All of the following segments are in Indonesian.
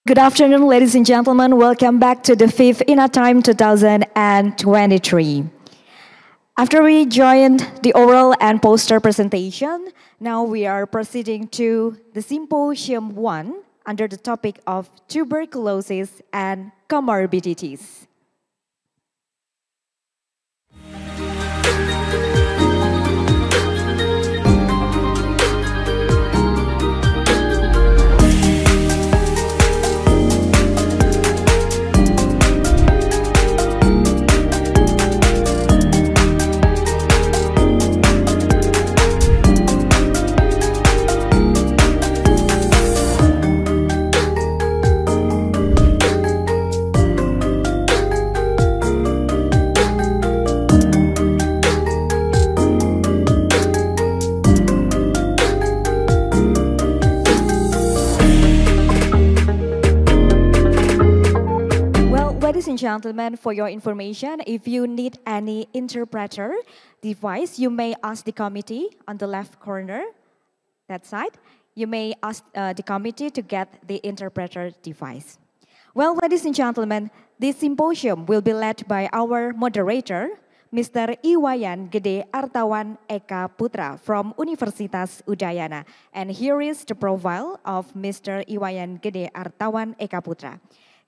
Good afternoon, ladies and gentlemen. Welcome back to the 5th INA Time 2023. After we joined the oral and poster presentation, now we are proceeding to the Symposium 1 under the topic of tuberculosis and comorbidities. Ladies and gentlemen, for your information, if you need any interpreter device, you may ask the committee on the left corner, that side. You may ask the committee to get the interpreter device. Well, ladies and gentlemen, this symposium will be led by our moderator, Mr. Iwayan Gede Artawan Eka Putra from Universitas Udayana. And here is the profile of Mr. Iwayan Gede Artawan Eka Putra.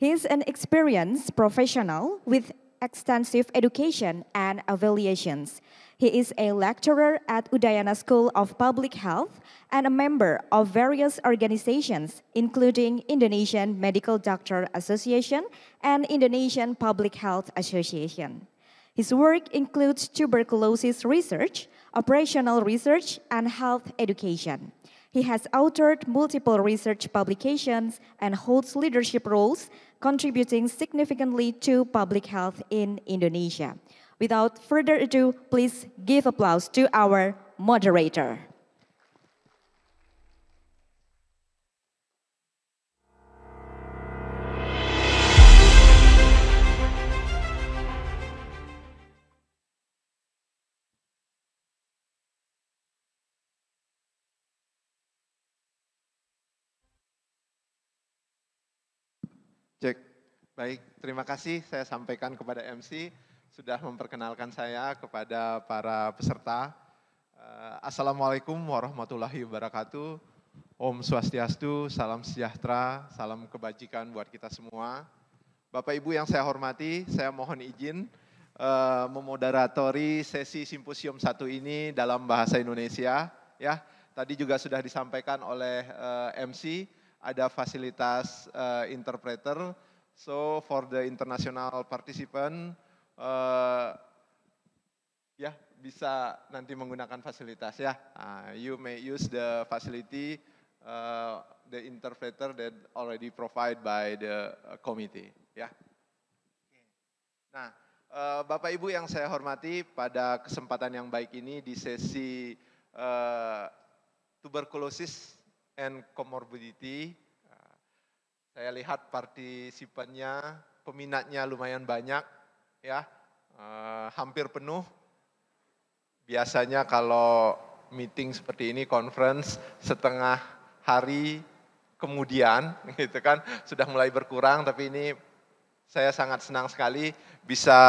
He is an experienced professional with extensive education and evaluations. He is a lecturer at Udayana School of Public Health and a member of various organizations, including Indonesian Medical Doctor Association and Indonesian Public Health Association. His work includes tuberculosis research, operational research, and health education. He has authored multiple research publications and holds leadership roles, contributing significantly to public health in Indonesia. Without further ado, please give applause to our moderator. Cek, baik, terima kasih saya sampaikan kepada MC, sudah memperkenalkan saya kepada para peserta. Assalamualaikum warahmatullahi wabarakatuh, Om Swastiastu, salam sejahtera, salam kebajikan buat kita semua. Bapak Ibu yang saya hormati, saya mohon izin memoderatori sesi simposium 1 ini dalam bahasa Indonesia. Ya, tadi juga sudah disampaikan oleh MC, ada fasilitas interpreter. So for the international participant, ya bisa nanti menggunakan fasilitas ya. You may use the facility, the interpreter that already provided by the committee. Ya. Nah, Bapak Ibu yang saya hormati, pada kesempatan yang baik ini di sesi tuberculosis and comorbidity, saya lihat partisipannya, peminatnya lumayan banyak, ya, hampir penuh. Biasanya kalau meeting seperti ini, conference, setengah hari kemudian, gitu kan, sudah mulai berkurang. Tapi ini saya sangat senang sekali bisa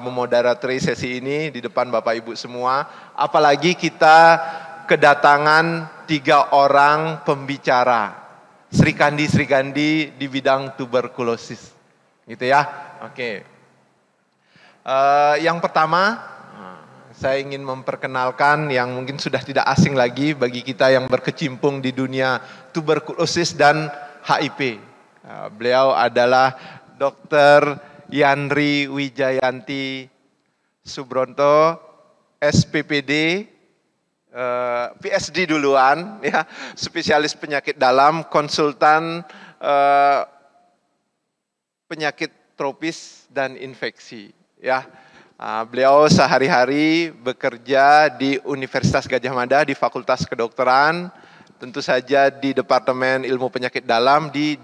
memoderatori sesi ini di depan Bapak Ibu semua. Apalagi kita kedatangan 3 orang pembicara, Sri Kandi di bidang tuberkulosis, gitu ya. Oke. Yang pertama, saya ingin memperkenalkan yang mungkin sudah tidak asing lagi bagi kita yang berkecimpung di dunia tuberkulosis dan HIV. Beliau adalah Dr. Yanri Wijayanti Subronto, SPPD, PSD duluan, ya, spesialis penyakit dalam, konsultan penyakit tropis dan infeksi. Ya, beliau sehari-hari bekerja di Universitas Gadjah Mada di Fakultas Kedokteran, tentu saja di Departemen Ilmu Penyakit Dalam di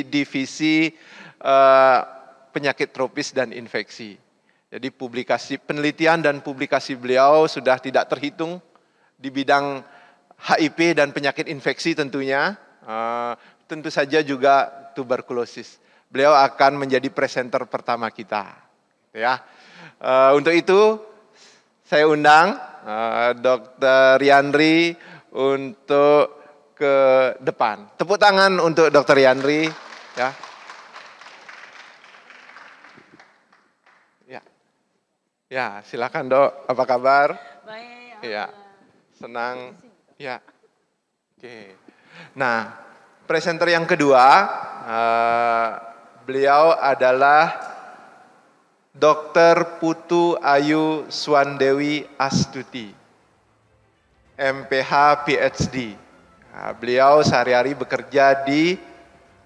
divisi penyakit tropis dan infeksi. Jadi publikasi penelitian dan publikasi beliau sudah tidak terhitung di bidang HIV dan penyakit infeksi tentunya. tentu saja juga tuberkulosis. Beliau akan menjadi presenter pertama kita. Ya, untuk itu saya undang Dr. Yandri untuk ke depan. Tepuk tangan untuk Dr. Yandri. Ya. Ya, silakan Dok. Apa kabar? Baik. Ya, senang. Ya, oke. Nah, presenter yang kedua, beliau adalah Dr. Putu Ayu Swandewi Astuti, MPH PhD. Nah, beliau sehari-hari bekerja di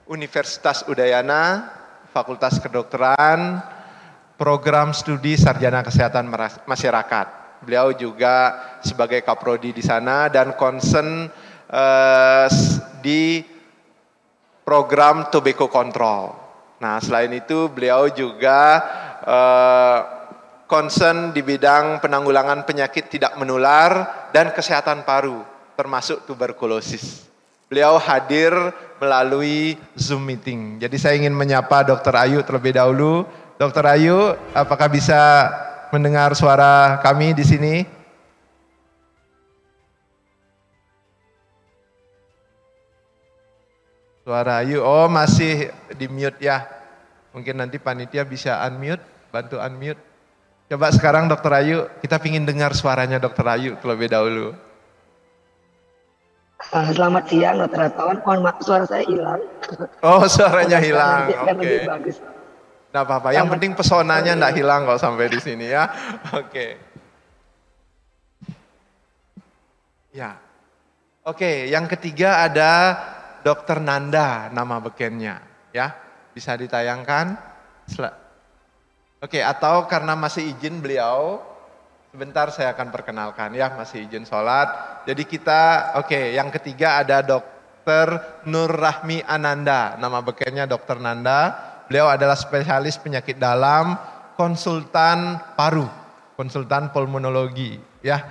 Universitas Udayana, Fakultas Kedokteran, Program Studi Sarjana Kesehatan Masyarakat. Beliau juga sebagai kaprodi di sana dan concern di program tobacco control. Nah, selain itu beliau juga concern di bidang penanggulangan penyakit tidak menular dan kesehatan paru, termasuk tuberkulosis. Beliau hadir melalui Zoom meeting. Jadi saya ingin menyapa Dr. Ayu terlebih dahulu. Dr. Ayu, apakah bisa mendengar suara kami di sini? Suara Ayu, oh masih di mute ya. Mungkin nanti panitia bisa unmute, bantu unmute. Coba sekarang Dr. Ayu, kita ingin dengar suaranya Dr. Ayu terlebih dahulu. Selamat siang Dr. Artawan, mohon maaf suara saya hilang. Oh suaranya hilang, oke. Lebih bagus. Nggak apa-apa, yang penting pesonanya nggak hilang kalau sampai di sini ya. Oke. Ya. Oke, yang ketiga ada Dr. Nanda, nama bekennya. Ya, bisa ditayangkan. Oke, atau karena masih izin beliau, sebentar saya akan perkenalkan ya, masih izin sholat. Jadi kita, yang ketiga ada Dr. Nur Rahmi Ananda, nama bekennya Dr. Nanda. Beliau adalah spesialis penyakit dalam, konsultan paru, konsultan pulmonologi. Ya,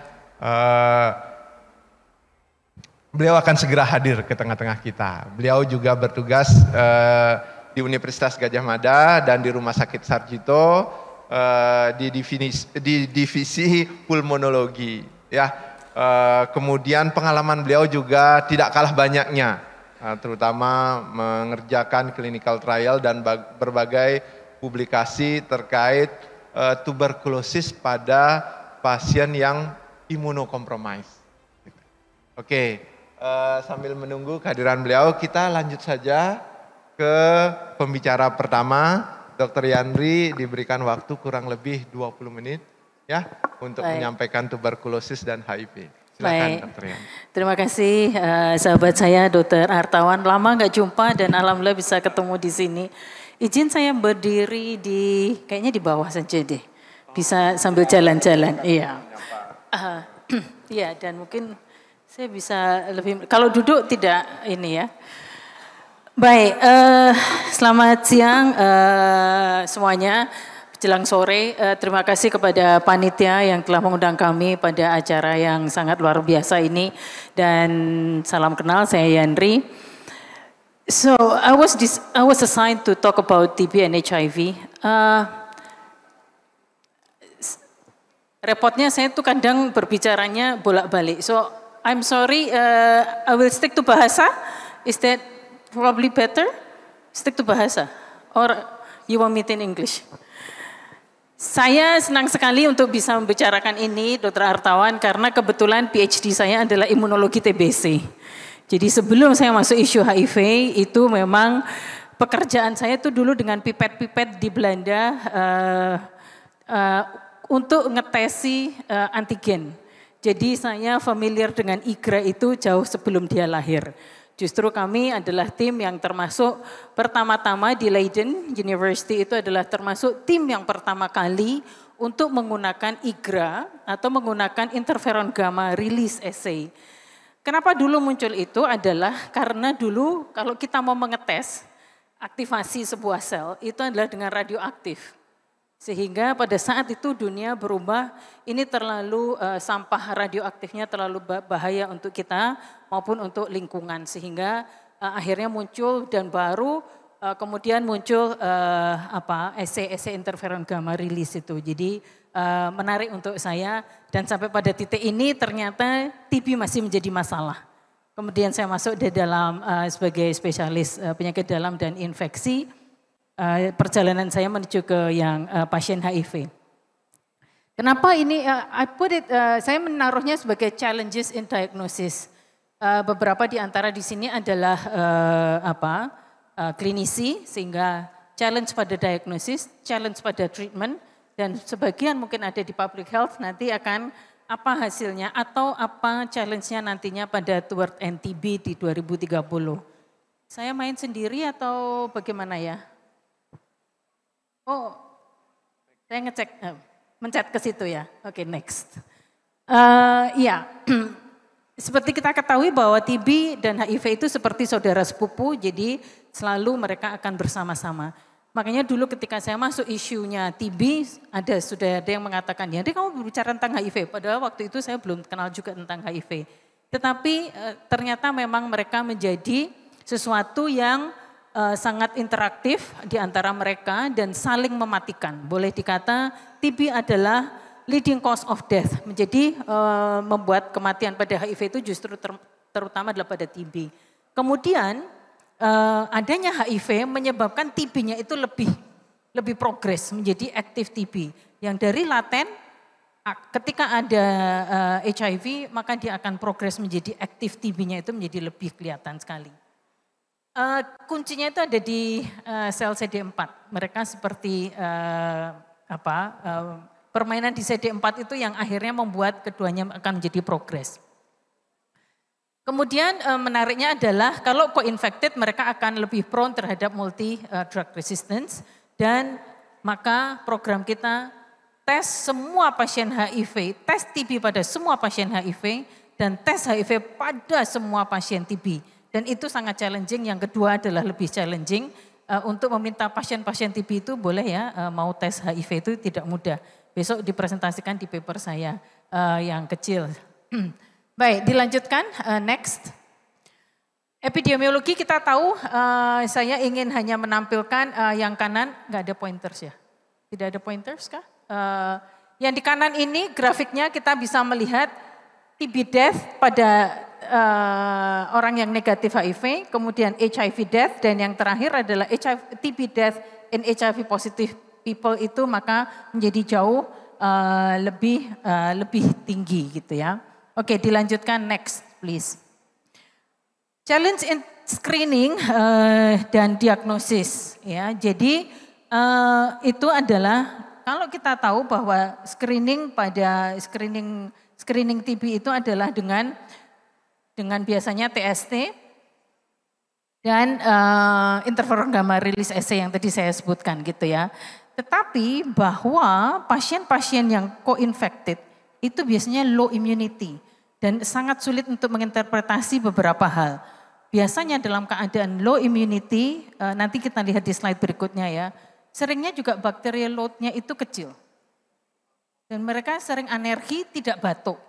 beliau akan segera hadir ke tengah-tengah kita. Beliau juga bertugas di Universitas Gadjah Mada dan di Rumah Sakit Sarjito di divisi pulmonologi. Ya, kemudian pengalaman beliau juga tidak kalah banyaknya, terutama mengerjakan clinical trial dan berbagai publikasi terkait tuberkulosis pada pasien yang imunokompromis. Sambil menunggu kehadiran beliau, kita lanjut saja ke pembicara pertama. Dr. Yandri diberikan waktu kurang lebih 20 menit ya untuk menyampaikan tuberkulosis dan HIV. Silakan Dr. Yandri. Terima kasih sahabat saya Dr. Artawan. Lama nggak jumpa dan alhamdulillah bisa ketemu di sini. Izin saya berdiri kayaknya di bawah saja deh. Bisa sambil jalan-jalan. Iya. Iya, dan mungkin saya bisa lebih, kalau duduk tidak ini ya. Baik, selamat siang semuanya. Jelang sore, terima kasih kepada panitia yang telah mengundang kami pada acara yang sangat luar biasa ini. Dan salam kenal, saya Yandri. So, I was assigned to talk about TB and HIV. Repotnya saya tuh kadang berbicaranya bolak-balik. So, I'm sorry, I will stick to bahasa. Is that probably better? Stick to bahasa. Or you want me in English? Saya senang sekali untuk bisa membicarakan ini, Dr. Artawan, karena kebetulan PhD saya adalah imunologi TBC. Jadi sebelum saya masuk isu HIV, itu memang pekerjaan saya itu dulu dengan pipet-pipet di Belanda untuk ngetesi antigen. Jadi saya familiar dengan IGRA itu jauh sebelum dia lahir. Justru kami adalah tim yang termasuk pertama-tama di Leiden University, itu adalah termasuk tim yang pertama kali untuk menggunakan IGRA atau menggunakan interferon gamma release assay. Kenapa dulu muncul itu adalah karena dulu kalau kita mau mengetes aktivasi sebuah sel itu adalah dengan radioaktif. Sehingga pada saat itu dunia berubah, ini terlalu sampah radioaktifnya terlalu bahaya untuk kita maupun untuk lingkungan. Sehingga akhirnya muncul dan baru kemudian muncul essay interferon gamma release itu. Jadi menarik untuk saya dan sampai pada titik ini ternyata TB masih menjadi masalah. Kemudian saya masuk di dalam sebagai spesialis penyakit dalam dan infeksi. Perjalanan saya menuju ke yang pasien HIV. Kenapa ini? Saya menaruhnya sebagai challenges in diagnosis. Beberapa di antara di sini adalah klinisi, sehingga challenge pada diagnosis, challenge pada treatment, dan sebagian mungkin ada di public health nanti akan apa hasilnya atau apa challenge-nya nantinya pada toward NTB di 2030. Saya main sendiri atau bagaimana ya? Oh, saya mencet ke situ ya. Oke, next. Iya, seperti kita ketahui bahwa TB dan HIV itu seperti saudara sepupu, jadi selalu mereka akan bersama-sama. Makanya dulu ketika saya masuk isunya TB, sudah ada yang mengatakan, ya kamu berbicara tentang HIV, padahal waktu itu saya belum kenal juga tentang HIV. Tetapi ternyata memang mereka menjadi sesuatu yang sangat interaktif di antara mereka dan saling mematikan. Boleh dikata TB adalah leading cause of death, menjadi membuat kematian pada HIV itu justru terutama adalah pada TB. Kemudian adanya HIV menyebabkan TB-nya itu lebih progres menjadi aktif TB. Yang dari laten ketika ada HIV maka dia akan progres menjadi aktif TB-nya itu menjadi lebih kelihatan sekali. Kuncinya itu ada di sel CD4. Mereka seperti permainan di CD4 itu yang akhirnya membuat keduanya akan menjadi progres. Kemudian menariknya adalah kalau co-infected mereka akan lebih prone terhadap multi drug resistance dan maka program kita tes semua pasien HIV, tes TB pada semua pasien HIV dan tes HIV pada semua pasien TB. Dan itu sangat challenging. Yang kedua adalah lebih challenging untuk meminta pasien-pasien TB itu boleh ya mau tes HIV itu tidak mudah. Besok dipresentasikan di paper saya yang kecil. Baik, dilanjutkan next. Epidemiologi kita tahu saya ingin hanya menampilkan yang kanan, nggak ada pointers ya? Tidak ada pointers kah? Yang di kanan ini grafiknya kita bisa melihat TB death pada orang yang negatif HIV, kemudian HIV death, dan yang terakhir adalah TB death in HIV positive people itu maka menjadi jauh lebih tinggi gitu ya. Oke, dilanjutkan next please. Challenge in screening dan diagnosis ya. Jadi itu adalah kalau kita tahu bahwa screening TB itu adalah dengan biasanya TST dan interferon gamma release assay yang tadi saya sebutkan gitu ya. Tetapi bahwa pasien-pasien yang co-infected itu biasanya low immunity dan sangat sulit untuk menginterpretasi beberapa hal. Biasanya dalam keadaan low immunity, nanti kita lihat di slide berikutnya ya, seringnya juga bacterial load-nya itu kecil. Dan mereka sering alergi, tidak batuk.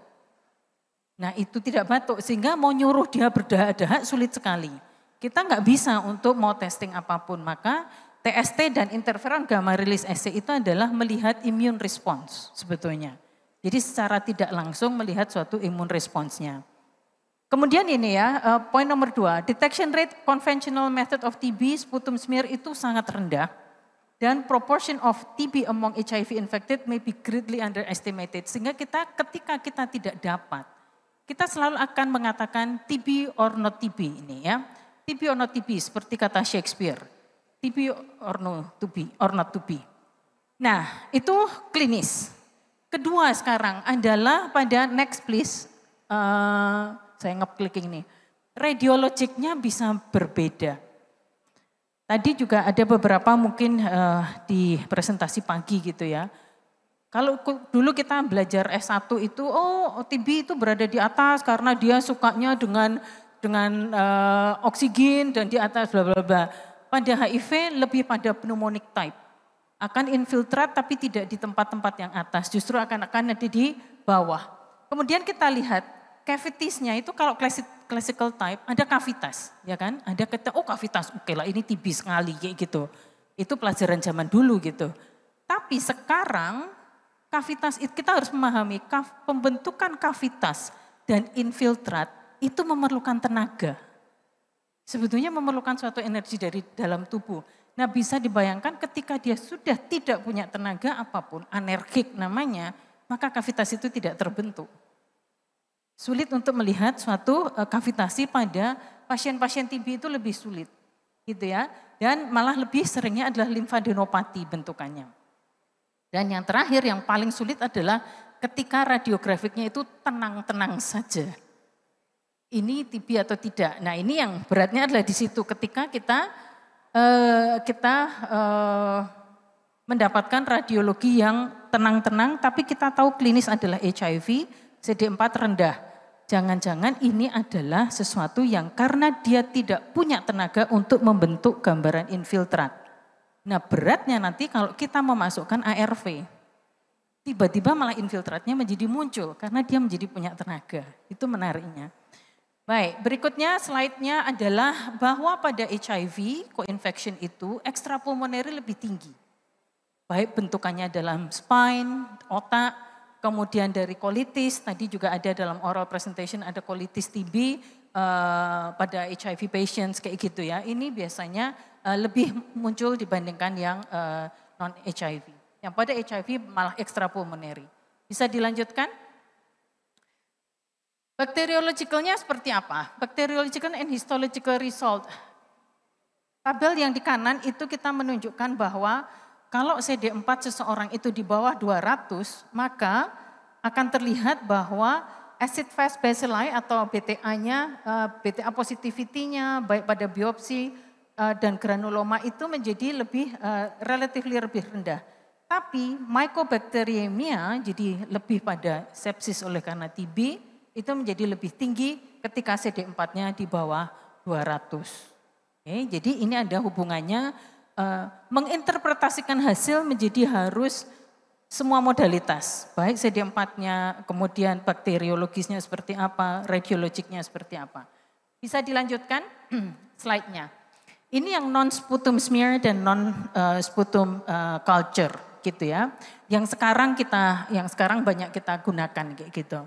Nah itu tidak batuk sehingga mau nyuruh dia berdahak-dahak sulit sekali. Kita nggak bisa untuk mau testing apapun, maka TST dan interferon gamma release assay itu adalah melihat immune response sebetulnya. Jadi secara tidak langsung melihat suatu immune response-nya. Kemudian ini ya, poin nomor 2, detection rate conventional method of TB, sputum smear itu sangat rendah. Dan proportion of TB among HIV infected may be greatly underestimated. Sehingga ketika kita tidak dapat, kita selalu akan mengatakan TB or not TB ini ya. TB or not TB seperti kata Shakespeare. TB or not to be. Nah itu klinis. Kedua sekarang adalah pada next please. Saya ngeklik ini. Radiologiknya bisa berbeda. Tadi juga ada beberapa mungkin di presentasi pagi gitu ya. Kalau dulu kita belajar S1 itu, TB itu berada di atas karena dia sukanya dengan oksigen dan di atas bla bla bla. Pada HIV lebih pada pneumonia type. Akan infiltrat tapi tidak di tempat-tempat yang atas, justru akan ada di bawah. Kemudian kita lihat cavitiesnya itu kalau classical type ada kavitas, ya kan? Ada kata, oh kavitas, oke lah ini TB sekali kayak gitu. Itu pelajaran zaman dulu gitu. Tapi sekarang kavitas kita harus memahami pembentukan kavitas dan infiltrat itu memerlukan tenaga. Sebetulnya memerlukan suatu energi dari dalam tubuh. Nah bisa dibayangkan ketika dia sudah tidak punya tenaga apapun, anergik namanya, maka kavitas itu tidak terbentuk. Sulit untuk melihat suatu kavitasi pada pasien-pasien TB itu lebih sulit. Gitu ya. Dan malah lebih seringnya adalah limfadenopati bentukannya. Dan yang terakhir yang paling sulit adalah ketika radiografiknya itu tenang-tenang saja. Ini TB atau tidak. Nah ini yang beratnya adalah di situ ketika kita mendapatkan radiologi yang tenang-tenang tapi kita tahu klinis adalah HIV, CD4 rendah. Jangan-jangan ini adalah sesuatu yang karena dia tidak punya tenaga untuk membentuk gambaran infiltrat. Nah beratnya nanti kalau kita memasukkan ARV, tiba-tiba malah infiltratnya menjadi muncul karena dia menjadi punya tenaga. Itu menariknya. Baik, berikutnya slide-nya adalah bahwa pada HIV, co-infection itu extrapulmonary lebih tinggi. Baik bentukannya dalam spine, otak, kemudian dari colitis, tadi juga ada dalam oral presentation ada colitis TB pada HIV patients kayak gitu ya. Ini biasanya lebih muncul dibandingkan yang non-HIV. Yang pada HIV malah extrapulmonary. Bisa dilanjutkan? Bacteriologicalnya seperti apa? Bacteriological and histological result. Tabel yang di kanan itu kita menunjukkan bahwa kalau CD4 seseorang itu di bawah 200, maka akan terlihat bahwa acid fast bacilli atau BTA-nya, BTA positivity-nya baik pada biopsi dan granuloma itu menjadi relatif lebih rendah. Tapi mycobacteriemia jadi lebih pada sepsis oleh karena TB, itu menjadi lebih tinggi ketika CD4-nya di bawah 200. Oke, jadi ini ada hubungannya, menginterpretasikan hasil menjadi harus semua modalitas. Baik CD4-nya, kemudian bakteriologisnya seperti apa, radiologiknya seperti apa. Bisa dilanjutkan slide-nya. Ini yang non-sputum smear dan non-sputum culture gitu ya. Yang sekarang banyak kita gunakan kayak gitu.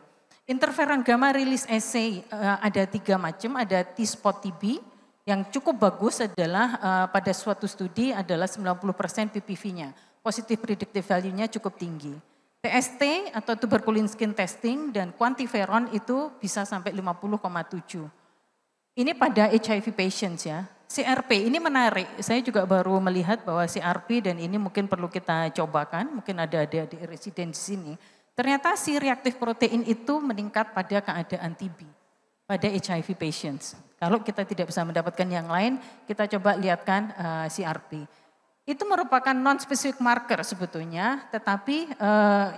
Interferon gamma release assay ada 3 macam, ada T-spot TB yang cukup bagus adalah pada suatu studi adalah 90% PPV-nya. Positive predictive value-nya cukup tinggi. TST atau tuberculin skin testing dan quantiferon itu bisa sampai 50,7. Ini pada HIV patients ya. CRP ini menarik, saya juga baru melihat bahwa CRP dan ini mungkin perlu kita cobakan, mungkin ada adik-adik residen di sini. Ternyata si reaktif protein itu meningkat pada keadaan TB, pada HIV patients. Kalau kita tidak bisa mendapatkan yang lain, kita coba lihatkan CRP. Itu merupakan non-specific marker sebetulnya, tetapi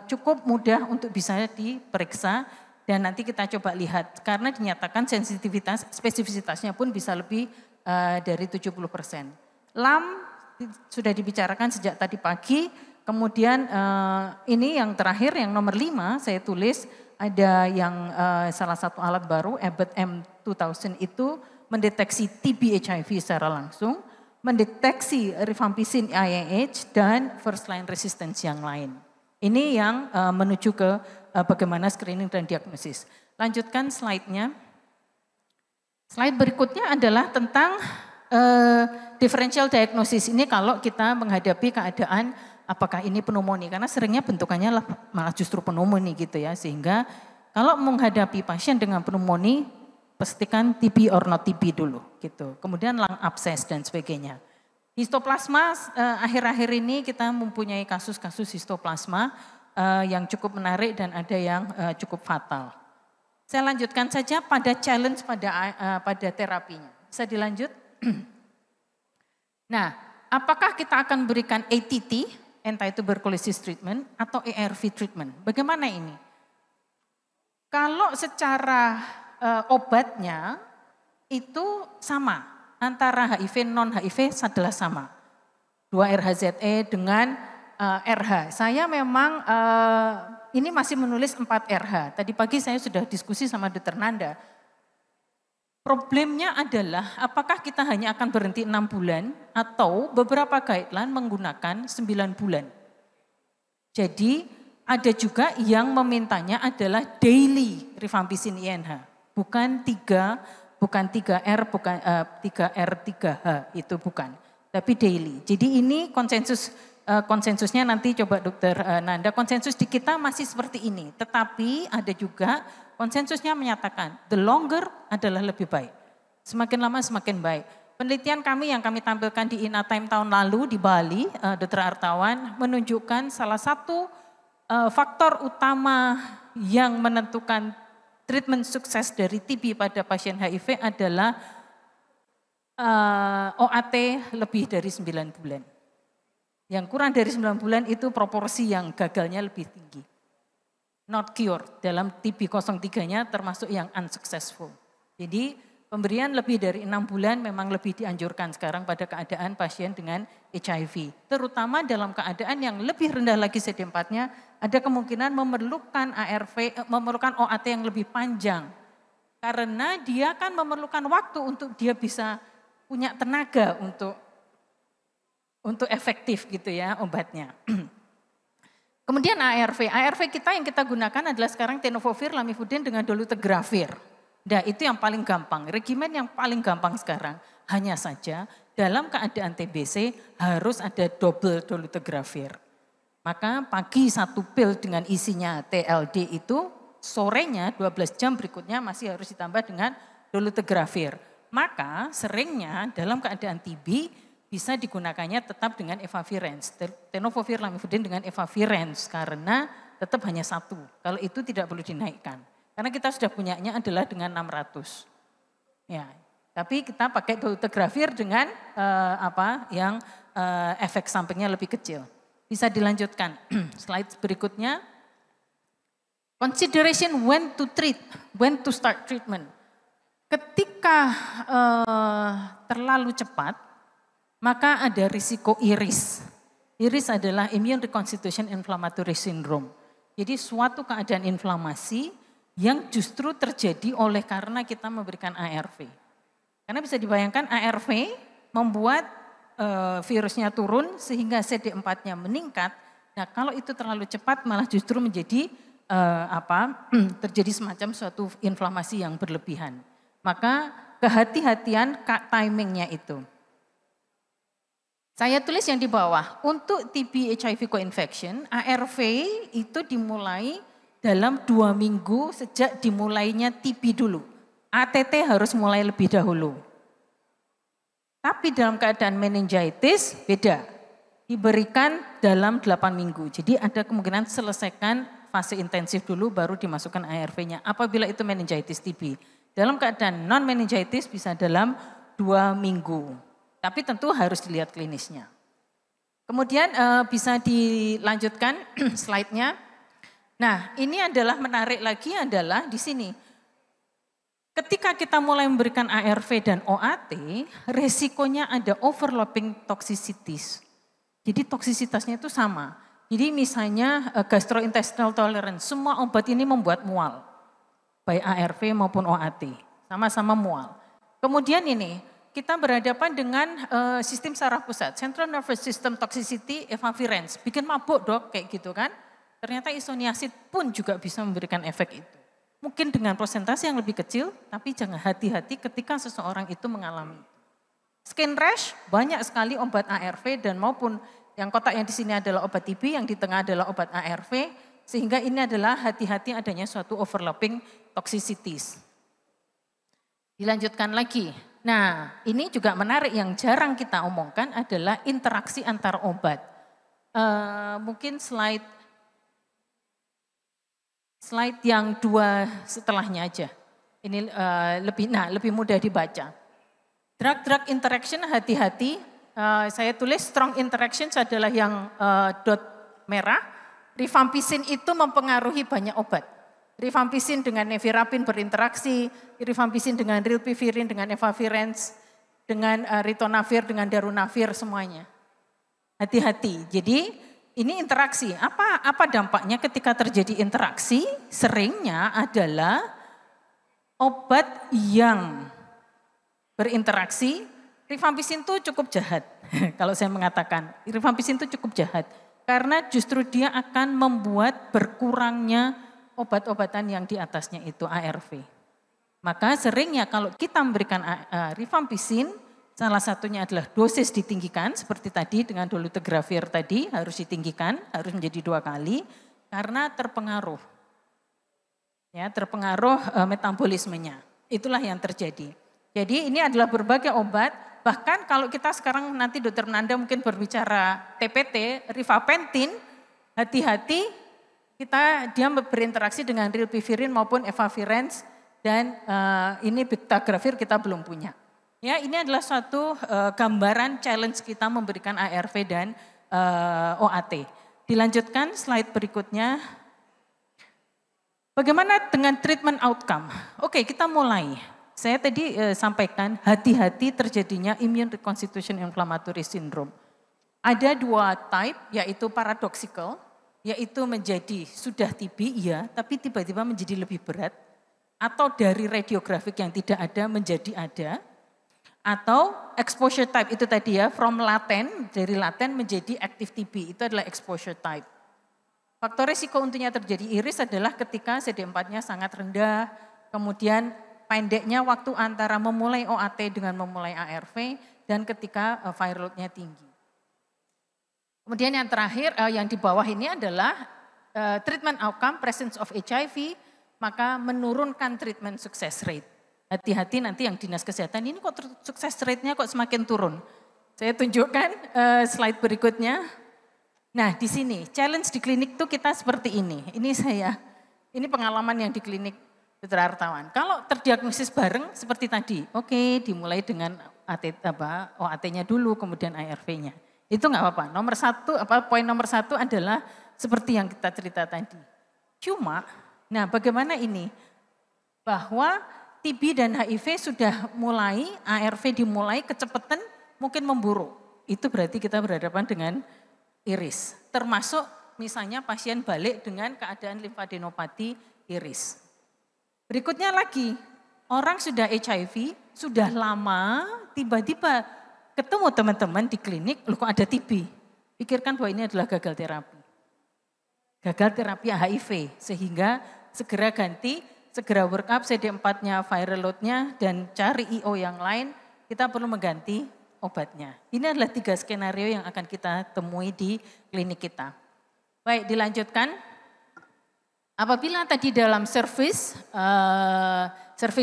cukup mudah untuk bisa diperiksa dan nanti kita coba lihat. Karena dinyatakan sensitivitas, spesifisitasnya pun bisa lebih dari 70%. LAM sudah dibicarakan sejak tadi pagi. Kemudian ini yang terakhir, yang nomor 5 saya tulis ada yang salah satu alat baru, Abbott M2000 itu mendeteksi TB HIV secara langsung, mendeteksi rifampicin IAH dan first line resistance yang lain. Ini yang menuju ke bagaimana screening dan diagnosis. Lanjutkan slide-nya. Slide berikutnya adalah tentang differential diagnosis ini kalau kita menghadapi keadaan apakah ini pneumonia, karena seringnya bentukannya malah justru pneumonia gitu ya. Sehingga kalau menghadapi pasien dengan pneumonia, pastikan TB or not TB dulu gitu. Kemudian lung abscess dan sebagainya. Histoplasma, akhir-akhir ini kita mempunyai kasus-kasus histoplasma yang cukup menarik dan ada yang cukup fatal. Saya lanjutkan saja pada challenge pada terapinya. Bisa dilanjut? Nah, apakah kita akan berikan ATT, anti-tuberculosis treatment, atau ARV treatment? Bagaimana ini? Kalau secara obatnya itu sama, antara HIV, non-HIV adalah sama. 2-RHZE dengan RH. Saya memang ini masih menulis 4 RH. Tadi pagi saya sudah diskusi sama Dr. Nanda. Problemnya adalah apakah kita hanya akan berhenti 6 bulan atau beberapa guideline menggunakan 9 bulan. Jadi ada juga yang memintanya adalah daily rifampicin INH. Bukan 3R, bukan 3R, 3H, itu bukan. Tapi daily. Jadi ini konsensusnya nanti coba Dokter Nanda, konsensus di kita masih seperti ini. Tetapi ada juga konsensusnya menyatakan the longer adalah lebih baik. Semakin lama semakin baik. Penelitian kami yang kami tampilkan di INATIME tahun lalu di Bali, Dr. Artawan, menunjukkan salah satu faktor utama yang menentukan treatment sukses dari TB pada pasien HIV adalah OAT lebih dari 9 bulan. Yang kurang dari 9 bulan itu proporsi yang gagalnya lebih tinggi. Not cure, dalam TB 03-nya termasuk yang unsuccessful. Jadi pemberian lebih dari 6 bulan memang lebih dianjurkan sekarang pada keadaan pasien dengan HIV. Terutama dalam keadaan yang lebih rendah lagi CD4-nya, ada kemungkinan memerlukan memerlukan OAT yang lebih panjang. Karena dia kan memerlukan waktu untuk dia bisa punya tenaga untuk efektif gitu ya obatnya. Kemudian ARV kita yang kita gunakan adalah sekarang tenofovir, lamivudin dengan dolutegravir. Nah itu yang paling gampang, regimen yang paling gampang sekarang. Hanya saja dalam keadaan TBC harus ada double dolutegravir. Maka pagi 1 pil dengan isinya TLD itu, sorenya 12 jam berikutnya masih harus ditambah dengan dolutegravir. Maka seringnya dalam keadaan TB bisa digunakannya tetap dengan efavirenz, tenofovir, lamivudin dengan efavirenz karena tetap hanya 1. Kalau itu tidak perlu dinaikkan. Karena kita sudah punyanya adalah dengan 600. Ya, tapi kita pakai dolutegravir dengan efek sampingnya lebih kecil. Bisa dilanjutkan. Slide berikutnya. Consideration when to treat, when to start treatment. Ketika terlalu cepat, maka ada risiko IRIS. IRIS adalah Immune Reconstitution Inflammatory Syndrome. Jadi suatu keadaan inflamasi yang justru terjadi oleh karena kita memberikan ARV. Karena bisa dibayangkan ARV membuat virusnya turun sehingga CD4-nya meningkat. Nah kalau itu terlalu cepat malah justru menjadi terjadi semacam suatu inflamasi yang berlebihan. Maka kehati-hatian timingnya itu. Saya tulis yang di bawah, untuk TB HIV co-infection, ARV itu dimulai dalam 2 minggu sejak dimulainya TB dulu. ATT harus mulai lebih dahulu. Tapi dalam keadaan meningitis beda, diberikan dalam 8 minggu. Jadi ada kemungkinan selesaikan fase intensif dulu baru dimasukkan ARV-nya. Apabila itu meningitis TB. Dalam keadaan non-meningitis bisa dalam 2 minggu. Tapi tentu harus dilihat klinisnya. Kemudian bisa dilanjutkan slide-nya. Nah ini adalah menarik lagi adalah di sini. Ketika kita mulai memberikan ARV dan OAT, resikonya ada overlapping toxicities. Jadi toksisitasnya itu sama. Jadi misalnya gastrointestinal tolerance, semua obat ini membuat mual. Baik ARV maupun OAT, sama-sama mual. Kemudian ini, kita berhadapan dengan sistem saraf pusat, central nervous system toxicity, efavirenz. Bikin mabuk dok, kayak gitu kan. Ternyata isoniazid pun juga bisa memberikan efek itu. Mungkin dengan persentase yang lebih kecil, tapi jangan hati-hati ketika seseorang itu mengalami. Skin rash, banyak sekali obat ARV dan maupun yang kotak yang di sini adalah obat TB, yang di tengah adalah obat ARV. Sehingga ini adalah hati-hati adanya suatu overlapping toxicities. Dilanjutkan lagi. Nah ini juga menarik yang jarang kita omongkan adalah interaksi antar obat. Mungkin slide yang 2 setelahnya aja. Ini lebih mudah dibaca. Drug-drug interaction hati-hati. Saya tulis strong interactions adalah yang dot merah. Rifampicin itu mempengaruhi banyak obat. Rifampicin dengan nevirapin berinteraksi, rifampicin dengan rilpivirin, dengan efavirenz, dengan ritonavir, dengan darunavir semuanya. Hati-hati. Jadi ini interaksi. Apa dampaknya ketika terjadi interaksi? Seringnya adalah obat yang berinteraksi, rifampicin itu cukup jahat. Kalau saya mengatakan, rifampicin itu cukup jahat. Karena justru dia akan membuat berkurangnya obat-obatan yang di atasnya itu ARV. Maka seringnya kalau kita memberikan rifampicin, salah satunya adalah dosis ditinggikan, seperti tadi dengan dolutegravir tadi harus ditinggikan, harus menjadi 2 kali, karena terpengaruh. Ya, terpengaruh metabolismenya. Itulah yang terjadi. Jadi ini adalah berbagai obat, bahkan kalau kita sekarang nanti Dokter Nanda mungkin berbicara TPT, rifapentin, hati-hati dia berinteraksi dengan rilpivirine maupun efavirenz, dan ini bictegravir kita belum punya. Ya, ini adalah suatu gambaran challenge kita memberikan ARV dan OAT. Dilanjutkan slide berikutnya. Bagaimana dengan treatment outcome? Oke, kita mulai. Saya tadi sampaikan hati-hati terjadinya immune reconstitution inflammatory syndrome. Ada 2 type, yaitu paradoxical, yaitu menjadi sudah TB, iya, tapi tiba-tiba menjadi lebih berat. Atau dari radiografik yang tidak ada menjadi ada. Atau exposure type itu tadi ya, from laten, dari laten menjadi active TB, itu adalah exposure type. Faktor risiko untuknya terjadi iris adalah ketika CD4-nya sangat rendah, kemudian pendeknya waktu antara memulai OAT dengan memulai ARV, dan ketika viral load-nya tinggi. Kemudian yang terakhir, yang di bawah ini adalah treatment outcome, presence of HIV, maka menurunkan treatment success rate. Hati-hati nanti yang dinas kesehatan ini kok sukses rate-nya kok semakin turun. Saya tunjukkan slide berikutnya. Nah di sini challenge di klinik tuh kita seperti ini. Ini pengalaman yang di klinik Dr. Artawan. Kalau terdiagnosis bareng seperti tadi, oke, dimulai dengan OAT-nya dulu, kemudian ARV-nya. Itu nggak apa-apa. Poin nomor satu adalah seperti yang kita cerita tadi. Cuma, nah bagaimana ini? Bahwa TB dan HIV sudah mulai, ARV dimulai, kecepatan mungkin memburuk. Itu berarti kita berhadapan dengan iris. Termasuk misalnya pasien balik dengan keadaan limfadenopati iris. Berikutnya lagi, orang sudah HIV, sudah lama, tiba-tiba ketemu teman-teman di klinik, loh kok ada TB. Pikirkan bahwa ini adalah gagal terapi. Gagal terapi HIV, sehingga segera ganti, segera work up CD4-nya, viral load-nya, dan cari IO yang lain, kita perlu mengganti obatnya. Ini adalah 3 skenario yang akan kita temui di klinik kita. Baik, dilanjutkan. Apabila tadi dalam service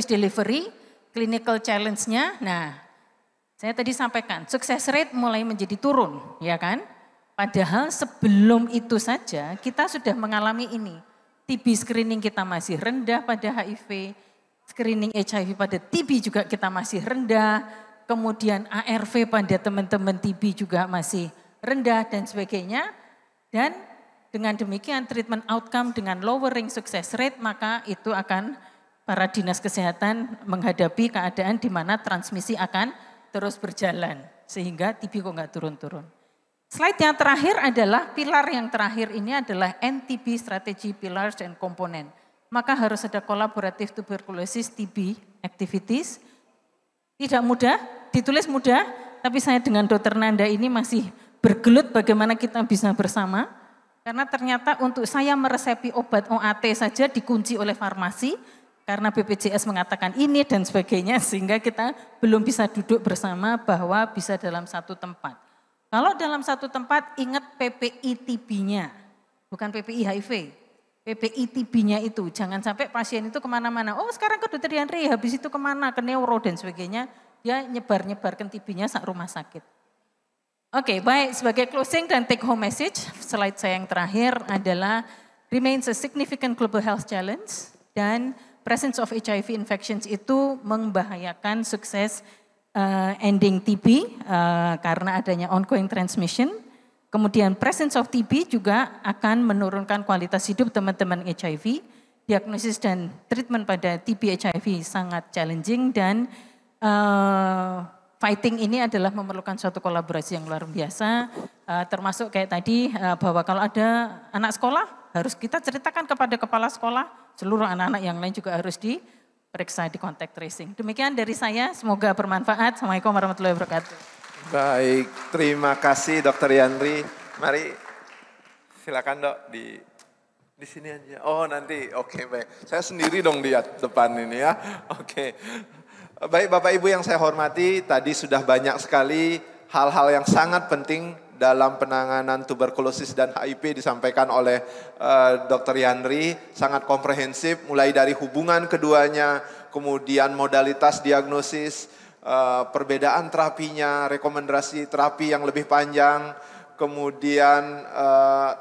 delivery, clinical challenge-nya, nah saya tadi sampaikan, success rate mulai menjadi turun, ya kan? Padahal sebelum itu saja kita sudah mengalami ini. TB screening kita masih rendah pada HIV, screening HIV pada TB juga kita masih rendah, kemudian ARV pada teman-teman TB juga masih rendah dan sebagainya. Dan dengan demikian treatment outcome dengan lowering success rate, maka itu akan para dinas kesehatan menghadapi keadaan di mana transmisi akan terus berjalan. Sehingga TB kok nggak turun-turun. Slide yang terakhir adalah pilar yang terakhir ini adalah NTB Strategy Pillars and Component. Maka harus ada kolaboratif tuberculosis TB activities. Tidak mudah, ditulis mudah, tapi saya dengan Dr. Nanda ini masih bergelut bagaimana kita bisa bersama. Karena ternyata untuk saya meresepi obat OAT saja dikunci oleh farmasi, karena BPJS mengatakan ini dan sebagainya, sehingga kita belum bisa duduk bersama bahwa bisa dalam satu tempat. Kalau dalam satu tempat ingat PPI TB-nya, bukan PPI HIV. PPI TB-nya itu, jangan sampai pasien itu kemana-mana. Oh sekarang ke dokter Diandri, habis itu kemana, ke neuro dan sebagainya. Dia nyebar-nyebarkan TB-nya sak rumah sakit. Oke, baik, sebagai closing dan take home message, slide saya yang terakhir adalah remains a significant global health challenge dan presence of HIV infections itu membahayakan sukses ending TB karena adanya ongoing transmission. Kemudian presence of TB juga akan menurunkan kualitas hidup teman-teman HIV. Diagnosis dan treatment pada TB HIV sangat challenging dan fighting ini adalah memerlukan suatu kolaborasi yang luar biasa. Termasuk kayak tadi bahwa kalau ada anak sekolah harus kita ceritakan kepada kepala sekolah, seluruh anak-anak yang lain juga harus periksa di contact tracing. Demikian dari saya, semoga bermanfaat. Assalamualaikum warahmatullahi wabarakatuh. Baik, terima kasih Dokter Yandri. Mari silakan Dok di sini aja. Oh nanti, oke baik. Saya sendiri dong di depan ini ya. Oke. Baik Bapak Ibu yang saya hormati, tadi sudah banyak sekali hal-hal yang sangat penting dalam penanganan tuberkulosis dan HIV disampaikan oleh Dr. Yandri, sangat komprehensif mulai dari hubungan keduanya, kemudian modalitas diagnosis, perbedaan terapinya, rekomendasi terapi yang lebih panjang, kemudian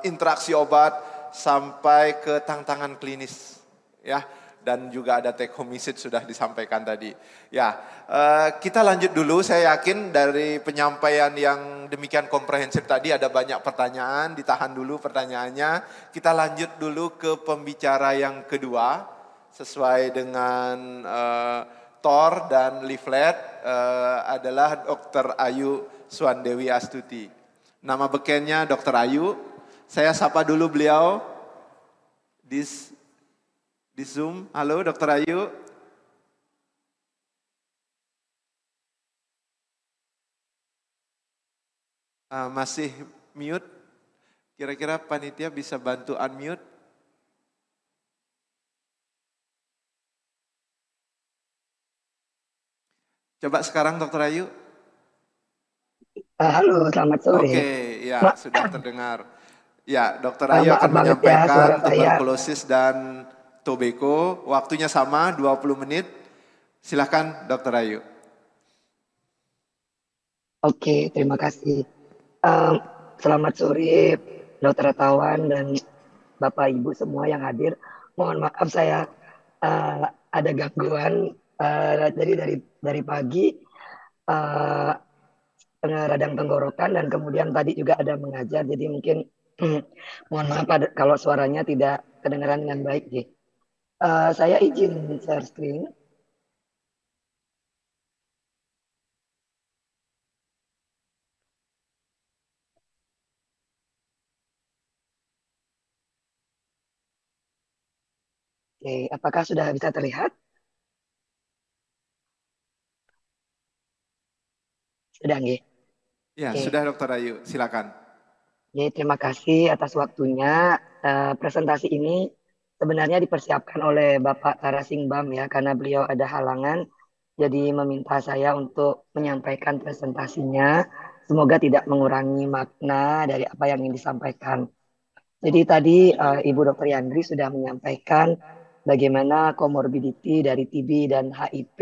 interaksi obat sampai ke tantangan klinis ya. Dan juga ada take home message sudah disampaikan tadi. Ya, kita lanjut dulu. Saya yakin dari penyampaian yang demikian komprehensif tadi ada banyak pertanyaan. Ditahan dulu pertanyaannya. Kita lanjut dulu ke pembicara yang kedua. Sesuai dengan TOR dan leaflet adalah Dr. Ayu Swandewi Astuti. Nama bekennya Dr. Ayu. Saya sapa dulu beliau di Zoom. Halo Dr. Ayu. Masih mute. Kira-kira panitia bisa bantu unmute? Coba sekarang Dr. Ayu. Halo, selamat sore. Oke, ya sudah terdengar. Ya, Dr. Ayu akan menyampaikan tuberkulosis dan tobacco. Waktunya sama 20 menit. Silakan Dr. Ayu. Oke, terima kasih. Selamat sore Dr. Tawan dan Bapak Ibu semua yang hadir. Mohon maaf saya ada gangguan dari pagi radang tenggorokan dan kemudian tadi juga ada mengajar, jadi mungkin mohon maaf kalau suaranya tidak kedengaran dengan baik. Saya izin share screen. Oke, apakah sudah bisa terlihat? Sudah, nggih? Ya, sudah Dr. Ayu, silakan. Terima kasih atas waktunya. Presentasi ini sebenarnya dipersiapkan oleh Bapak Tarasingbam ya, karena beliau ada halangan. Jadi meminta saya untuk menyampaikan presentasinya. Semoga tidak mengurangi makna dari apa yang ingin disampaikan. Jadi tadi Ibu Dr. Yandri sudah menyampaikan bagaimana komorbiditi dari TB dan HIV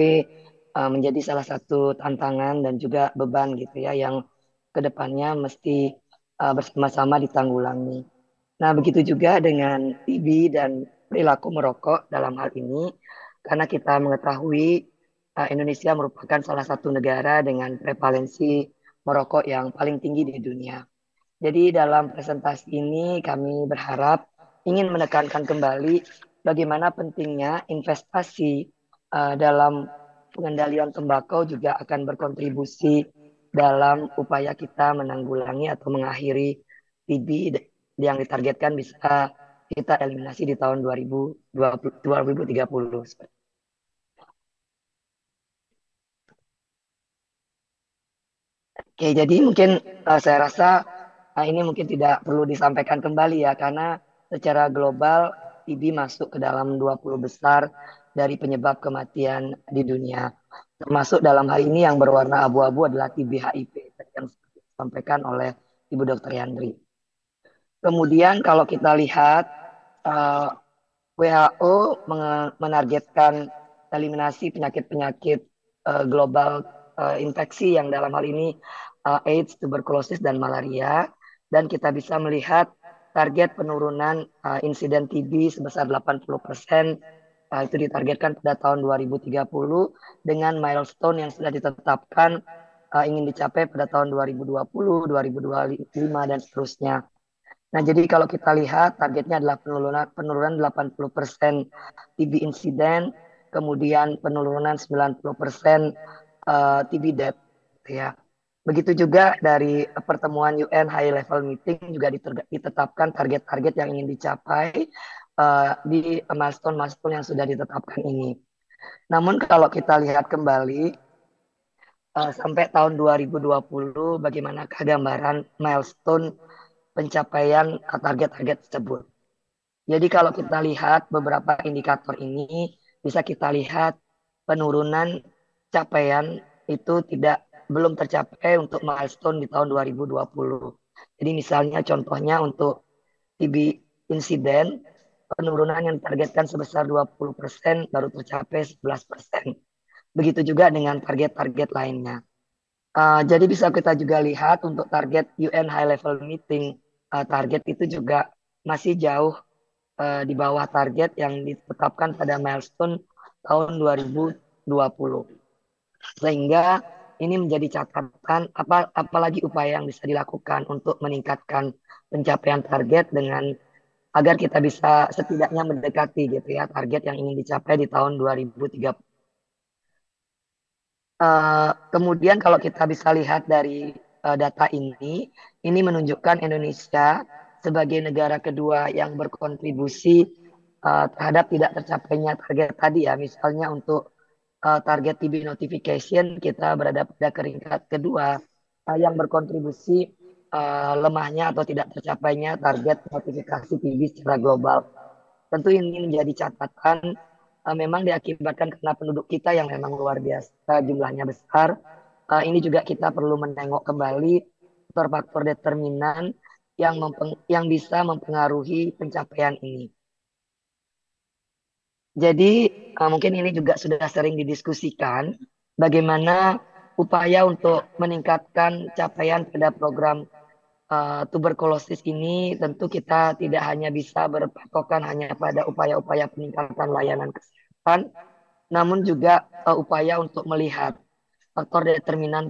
menjadi salah satu tantangan dan juga beban gitu ya, yang kedepannya mesti bersama-sama ditanggulangi. Nah, begitu juga dengan TB dan perilaku merokok dalam hal ini, karena kita mengetahui Indonesia merupakan salah satu negara dengan prevalensi merokok yang paling tinggi di dunia. Jadi dalam presentasi ini kami berharap ingin menekankan kembali bagaimana pentingnya investasi dalam pengendalian tembakau juga akan berkontribusi dalam upaya kita menanggulangi atau mengakhiri TB yang ditargetkan bisa kita eliminasi di tahun 2030. Oke, jadi mungkin saya rasa ini mungkin tidak perlu disampaikan kembali ya, karena secara global TB masuk ke dalam 20 besar dari penyebab kematian di dunia. Termasuk dalam hal ini yang berwarna abu-abu adalah TB HIV yang disampaikan oleh Ibu Dr. Yandri. Kemudian kalau kita lihat WHO menargetkan eliminasi penyakit-penyakit global infeksi yang dalam hal ini AIDS, tuberkulosis, dan malaria. Dan kita bisa melihat target penurunan insiden TB sebesar 80%. Itu ditargetkan pada tahun 2030 dengan milestone yang sudah ditetapkan ingin dicapai pada tahun 2020, 2025, dan seterusnya. Nah, jadi kalau kita lihat targetnya adalah penurunan 80% TB insiden, kemudian penurunan 90% TB death. Ya. Begitu juga dari pertemuan UN High Level Meeting juga ditetapkan target-target yang ingin dicapai di milestone-milestone yang sudah ditetapkan ini. Namun kalau kita lihat kembali sampai tahun 2020 bagaimanakah gambaran milestone pencapaian target-target tersebut. Jadi kalau kita lihat beberapa indikator ini bisa kita lihat penurunan capaian itu belum tercapai untuk milestone di tahun 2020. Jadi misalnya contohnya untuk TB insiden penurunan yang ditargetkan sebesar 20% baru tercapai 11%. Begitu juga dengan target-target lainnya. Jadi bisa kita juga lihat untuk target UN High Level Meeting, target itu juga masih jauh di bawah target yang ditetapkan pada milestone tahun 2020. Sehingga ini menjadi catatan apalagi upaya yang bisa dilakukan untuk meningkatkan pencapaian target dengan agar kita bisa setidaknya mendekati gitu ya target yang ingin dicapai di tahun 2030. Kemudian kalau kita bisa lihat dari data ini menunjukkan Indonesia sebagai negara kedua yang berkontribusi terhadap tidak tercapainya target tadi ya. Misalnya untuk target TB notification kita berada pada peringkat kedua yang berkontribusi lemahnya atau tidak tercapainya target notifikasi TB secara global. Tentu ini menjadi catatan memang diakibatkan karena penduduk kita yang memang luar biasa jumlahnya besar. Ini juga kita perlu menengok kembali faktor-faktor determinan yang bisa mempengaruhi pencapaian ini. Jadi mungkin ini juga sudah sering didiskusikan bagaimana upaya untuk meningkatkan capaian pada program tuberkulosis ini tentu kita tidak hanya bisa berpatokan hanya pada upaya-upaya peningkatan layanan kesehatan, namun juga upaya untuk melihat faktor determinan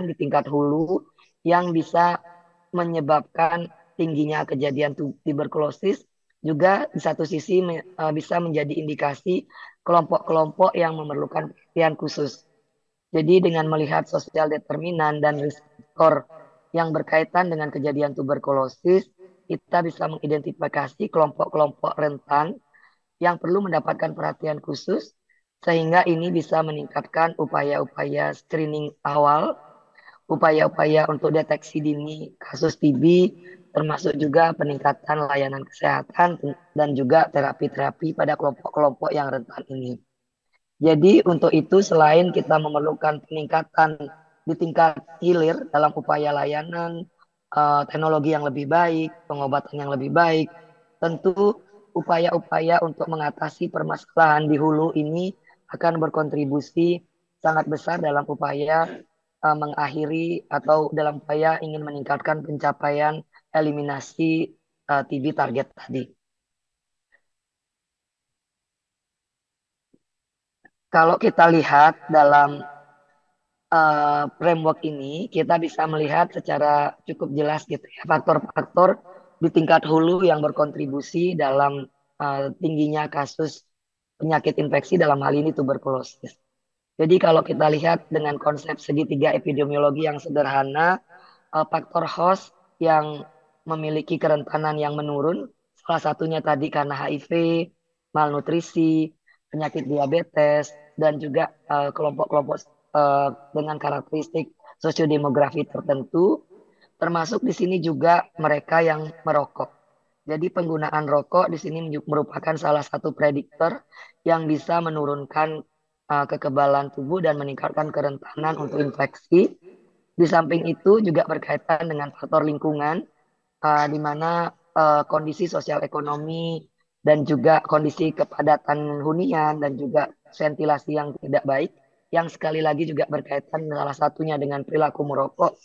di tingkat hulu yang bisa menyebabkan tingginya kejadian tuberkulosis juga di satu sisi bisa menjadi indikasi kelompok-kelompok yang memerlukan perhatian khusus. Jadi dengan melihat sosial determinan dan risk factor yang berkaitan dengan kejadian tuberkulosis, kita bisa mengidentifikasi kelompok-kelompok rentan yang perlu mendapatkan perhatian khusus, sehingga ini bisa meningkatkan upaya-upaya screening awal, upaya-upaya untuk deteksi dini kasus TB, termasuk juga peningkatan layanan kesehatan dan juga terapi-terapi pada kelompok-kelompok yang rentan ini. Jadi untuk itu selain kita memerlukan peningkatan di tingkat hilir dalam upaya layanan, teknologi yang lebih baik, pengobatan yang lebih baik, tentu upaya-upaya untuk mengatasi permasalahan di hulu ini akan berkontribusi sangat besar dalam upaya mengakhiri atau dalam upaya ingin meningkatkan pencapaian eliminasi TB target tadi. Kalau kita lihat dalam framework ini, kita bisa melihat secara cukup jelas gitu ya faktor-faktor di tingkat hulu yang berkontribusi dalam tingginya kasus penyakit infeksi dalam hal ini tuberkulosis. Jadi kalau kita lihat dengan konsep segitiga epidemiologi yang sederhana, faktor host yang memiliki kerentanan yang menurun, salah satunya tadi karena HIV, malnutrisi, penyakit diabetes, dan juga kelompok-kelompok dengan karakteristik sosiodemografi tertentu, termasuk di sini juga mereka yang merokok. Jadi penggunaan rokok di sini merupakan salah satu prediktor yang bisa menurunkan kekebalan tubuh dan meningkatkan kerentanan untuk infeksi. Di samping itu juga berkaitan dengan faktor lingkungan, di mana kondisi sosial ekonomi dan juga kondisi kepadatan hunian dan juga ventilasi yang tidak baik, yang sekali lagi juga berkaitan salah satunya dengan perilaku merokok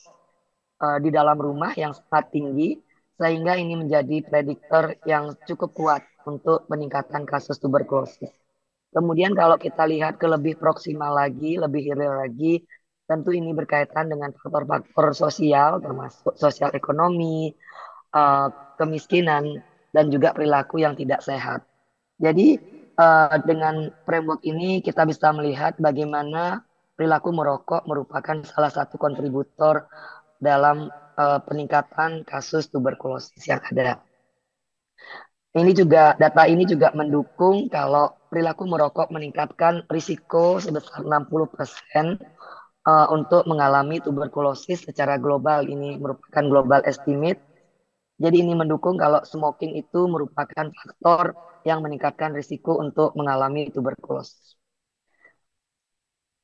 di dalam rumah yang sangat tinggi, sehingga ini menjadi prediktor yang cukup kuat untuk peningkatan kasus tuberkulosis. Kemudian kalau kita lihat ke lebih proksimal lagi, lebih hilir lagi, tentu ini berkaitan dengan faktor-faktor sosial, termasuk sosial ekonomi, kemiskinan, dan juga perilaku yang tidak sehat. Jadi dengan framework ini kita bisa melihat bagaimana perilaku merokok merupakan salah satu kontributor dalam peningkatan kasus tuberkulosis yang ada. Data ini juga mendukung kalau perilaku merokok meningkatkan risiko sebesar 60% untuk mengalami tuberkulosis secara global. Ini merupakan global estimate. Jadi ini mendukung kalau smoking itu merupakan faktor yang meningkatkan risiko untuk mengalami tuberkulosis.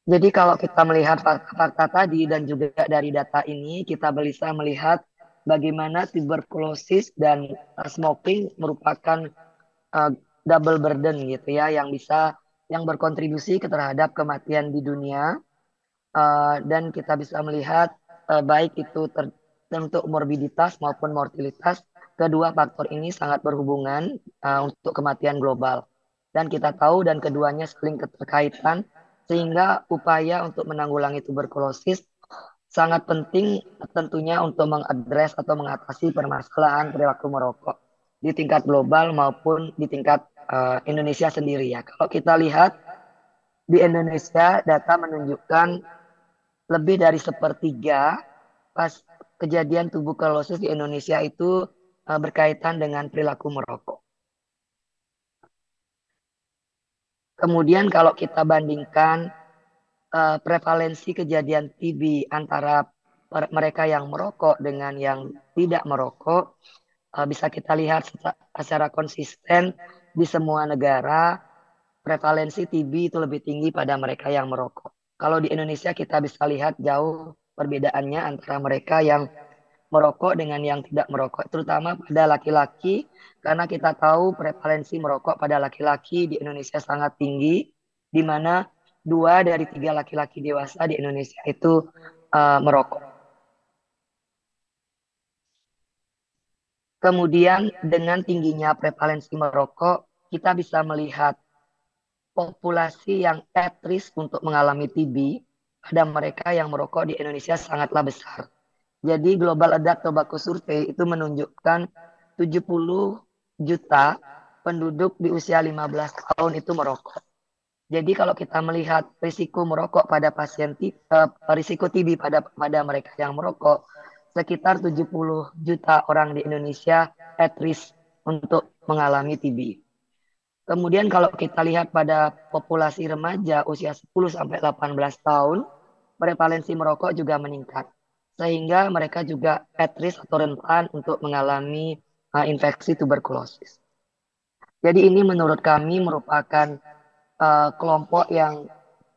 Jadi kalau kita melihat fakta-fakta tadi dan juga dari data ini, kita bisa melihat bagaimana tuberkulosis dan smoking merupakan uh, double burden gitu ya, yang berkontribusi terhadap kematian di dunia. Dan kita bisa melihat baik itu untuk morbiditas maupun mortalitas, kedua faktor ini sangat berhubungan untuk kematian global. Dan kita tahu dan keduanya saling keterkaitan, sehingga upaya untuk menanggulangi tuberkulosis sangat penting tentunya untuk mengadres atau mengatasi permasalahan perilaku merokok di tingkat global maupun di tingkat Indonesia sendiri ya. Kalau kita lihat di Indonesia, data menunjukkan lebih dari sepertiga pas kejadian tuberkulosis di Indonesia itu berkaitan dengan perilaku merokok. Kemudian kalau kita bandingkan prevalensi kejadian TB antara mereka yang merokok dengan yang tidak merokok, bisa kita lihat secara konsisten di semua negara prevalensi TB itu lebih tinggi pada mereka yang merokok. Kalau di Indonesia kita bisa lihat jauh perbedaannya antara mereka yang merokok dengan yang tidak merokok, terutama pada laki-laki, karena kita tahu prevalensi merokok pada laki-laki di Indonesia sangat tinggi, di mana 2 dari 3 laki-laki dewasa di Indonesia itu merokok. Kemudian dengan tingginya prevalensi merokok, kita bisa melihat populasi yang at risk untuk mengalami TB pada mereka yang merokok di Indonesia sangatlah besar. Jadi Global Adult Tobacco Survey itu menunjukkan 70 juta penduduk di usia 15 tahun itu merokok. Jadi kalau kita melihat risiko merokok pada risiko TB pada mereka yang merokok, sekitar 70 juta orang di Indonesia at risk untuk mengalami TB. Kemudian kalau kita lihat pada populasi remaja usia 10 sampai 18 tahun, prevalensi merokok juga meningkat. Sehingga mereka juga at risk atau rentan untuk mengalami infeksi tuberkulosis. Jadi ini menurut kami merupakan kelompok yang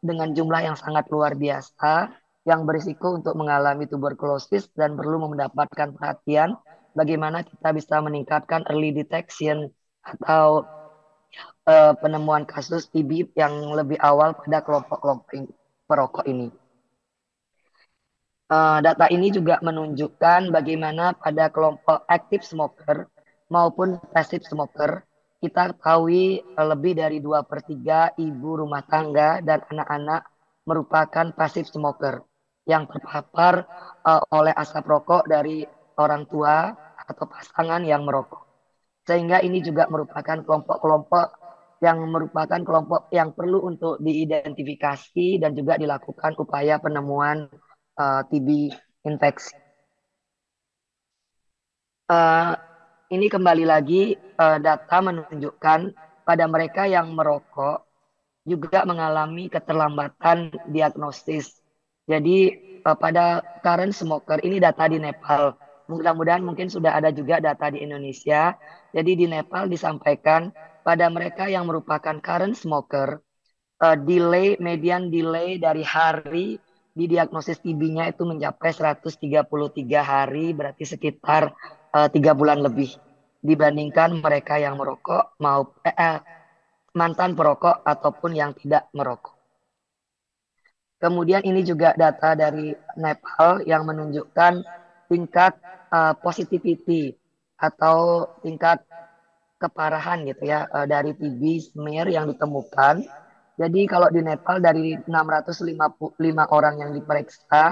dengan jumlah yang sangat luar biasa, yang berisiko untuk mengalami tuberkulosis dan perlu mendapatkan perhatian bagaimana kita bisa meningkatkan early detection atau penemuan kasus TB yang lebih awal pada kelompok-kelompok perokok ini. Data ini juga menunjukkan bagaimana pada kelompok active smoker maupun passive smoker, kita ketahui lebih dari 2/3 ibu rumah tangga dan anak-anak merupakan passive smoker yang terpapar oleh asap rokok dari orang tua atau pasangan yang merokok. Sehingga ini juga merupakan kelompok-kelompok yang perlu untuk diidentifikasi dan juga dilakukan upaya penemuan TB infeksi. Ini kembali lagi data menunjukkan pada mereka yang merokok juga mengalami keterlambatan diagnosis. Jadi pada current smoker, ini data di Nepal. Mudah-mudahan mungkin sudah ada juga data di Indonesia. Jadi di Nepal disampaikan pada mereka yang merupakan current smoker, median delay dari hari didiagnosis TB-nya itu mencapai 133 hari, berarti sekitar 3 bulan lebih dibandingkan mereka yang merokok mantan perokok ataupun yang tidak merokok. Kemudian ini juga data dari Nepal yang menunjukkan tingkat positivity atau tingkat keparahan gitu ya dari TB smear yang ditemukan. Jadi kalau di Nepal dari 655 orang yang diperiksa,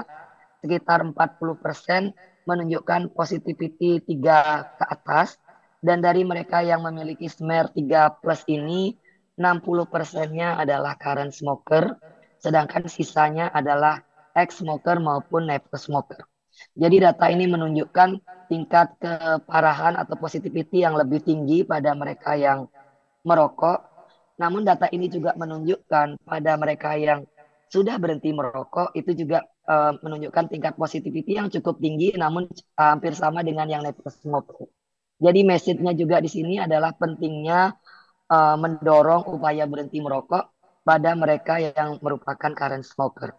sekitar 40% menunjukkan positivity 3 ke atas. Dan dari mereka yang memiliki smear 3+ ini, 60%-nya adalah current smoker, sedangkan sisanya adalah ex-smoker maupun never smoker. Jadi data ini menunjukkan tingkat keparahan atau positivity yang lebih tinggi pada mereka yang merokok Namun data ini juga menunjukkan pada mereka yang sudah berhenti merokok itu juga menunjukkan tingkat positivity yang cukup tinggi, namun hampir sama dengan yang never smoker. Jadi message-nya juga di sini adalah pentingnya mendorong upaya berhenti merokok pada mereka yang merupakan current smoker.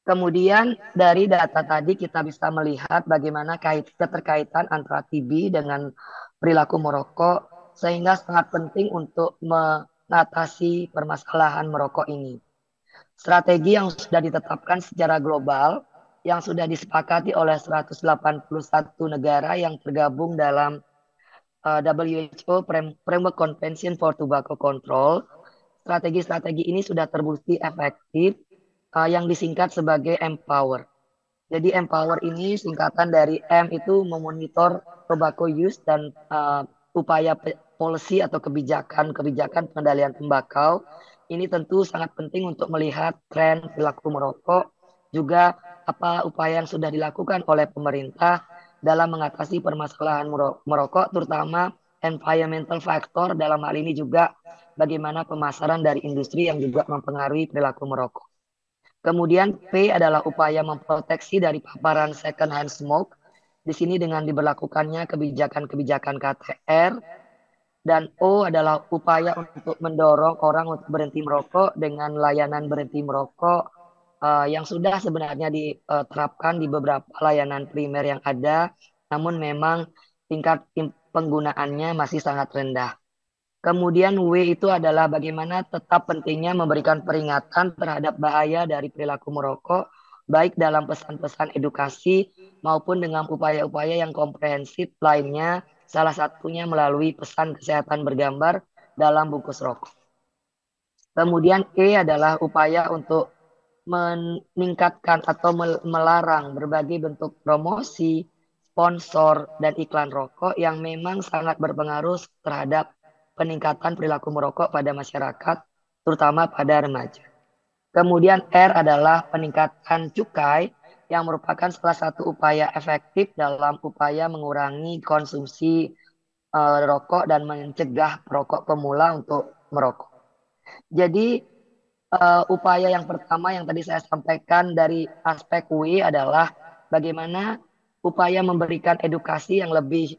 Kemudian dari data tadi kita bisa melihat bagaimana keterkaitan antara TB dengan perilaku merokok, sehingga sangat penting untuk mengatasi permasalahan merokok ini. Strategi yang sudah ditetapkan secara global, yang sudah disepakati oleh 181 negara yang tergabung dalam WHO Framework Convention for Tobacco Control. Strategi-strategi ini sudah terbukti efektif yang disingkat sebagai Empower. Jadi Empower ini singkatan dari M itu memonitor tobacco use dan upaya policy atau kebijakan pengendalian tembakau. Ini tentu sangat penting untuk melihat tren perilaku merokok, juga apa upaya yang sudah dilakukan oleh pemerintah dalam mengatasi permasalahan merokok, terutama environmental factor, dalam hal ini juga bagaimana pemasaran dari industri yang juga mempengaruhi perilaku merokok. Kemudian P adalah upaya memproteksi dari paparan second hand smoke. Di sini dengan diberlakukannya kebijakan-kebijakan KTR. Dan O adalah upaya untuk mendorong orang untuk berhenti merokok dengan layanan berhenti merokok yang sudah sebenarnya diterapkan di beberapa layanan primer yang ada, namun memang tingkat penggunaannya masih sangat rendah. Kemudian W itu adalah bagaimana tetap pentingnya memberikan peringatan terhadap bahaya dari perilaku merokok, baik dalam pesan-pesan edukasi maupun dengan upaya-upaya yang komprehensif lainnya, salah satunya melalui pesan kesehatan bergambar dalam bungkus rokok. Kemudian E adalah upaya untuk meningkatkan atau melarang berbagai bentuk promosi, sponsor, dan iklan rokok yang memang sangat berpengaruh terhadap peningkatan perilaku merokok pada masyarakat, terutama pada remaja. Kemudian R adalah peningkatan cukai yang merupakan salah satu upaya efektif dalam upaya mengurangi konsumsi rokok dan mencegah perokok pemula untuk merokok. Jadi upaya yang pertama yang tadi saya sampaikan dari aspek W adalah bagaimana upaya memberikan edukasi yang lebih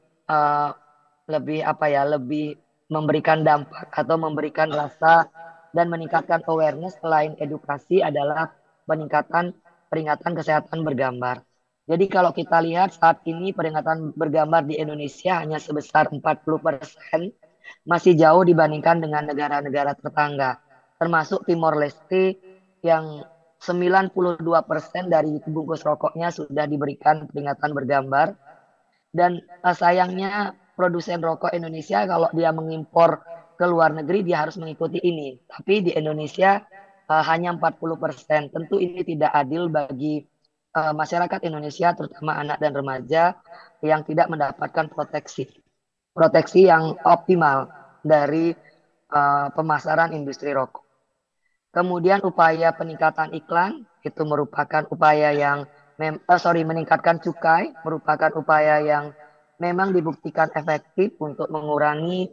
memberikan dampak atau memberikan rasa dan meningkatkan awareness. Selain edukasi adalah peringatan kesehatan bergambar. Jadi kalau kita lihat saat ini peringatan bergambar di Indonesia hanya sebesar 40%, masih jauh dibandingkan dengan negara-negara tetangga, termasuk Timor Leste yang 92% dari bungkus rokoknya sudah diberikan peringatan bergambar. Dan sayangnya produsen rokok Indonesia kalau dia mengimpor ke luar negeri dia harus mengikuti ini. Tapi di Indonesia hanya 40%. Tentu ini tidak adil bagi masyarakat Indonesia, terutama anak dan remaja yang tidak mendapatkan proteksi yang optimal dari pemasaran industri rokok. Kemudian upaya peningkatan iklan itu merupakan upaya yang meningkatkan cukai merupakan upaya yang memang dibuktikan efektif untuk mengurangi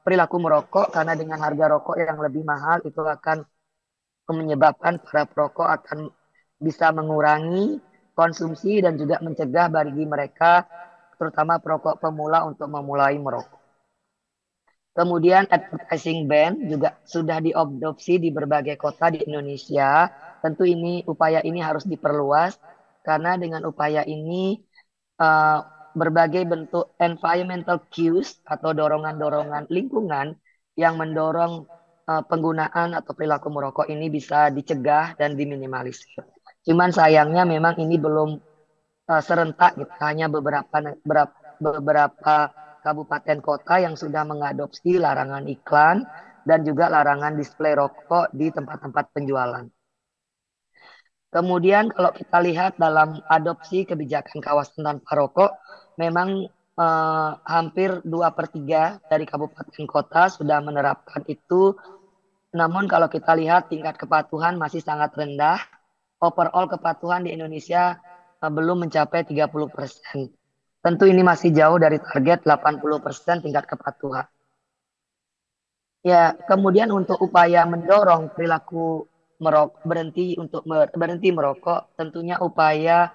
perilaku merokok, karena dengan harga rokok yang lebih mahal itu akan menyebabkan para perokok akan bisa mengurangi konsumsi dan juga mencegah bagi mereka, terutama perokok pemula, untuk memulai merokok. Kemudian advertising ban juga sudah diadopsi di berbagai kota di Indonesia. Tentu upaya ini harus diperluas karena dengan upaya ini berbagai bentuk environmental cues atau dorongan-dorongan lingkungan yang mendorong penggunaan atau perilaku merokok ini bisa dicegah dan diminimalisir. Cuman sayangnya memang ini belum serentak, gitu. Hanya beberapa kabupaten kota yang sudah mengadopsi larangan iklan dan juga larangan display rokok di tempat-tempat penjualan. Kemudian kalau kita lihat dalam adopsi kebijakan kawasan tanpa rokok, memang hampir 2/3 dari kabupaten kota sudah menerapkan itu. Namun kalau kita lihat tingkat kepatuhan masih sangat rendah. Overall kepatuhan di Indonesia belum mencapai 30%. Tentu ini masih jauh dari target 80% tingkat kepatuhan. Ya, kemudian untuk upaya mendorong perilaku berhenti merokok, tentunya upaya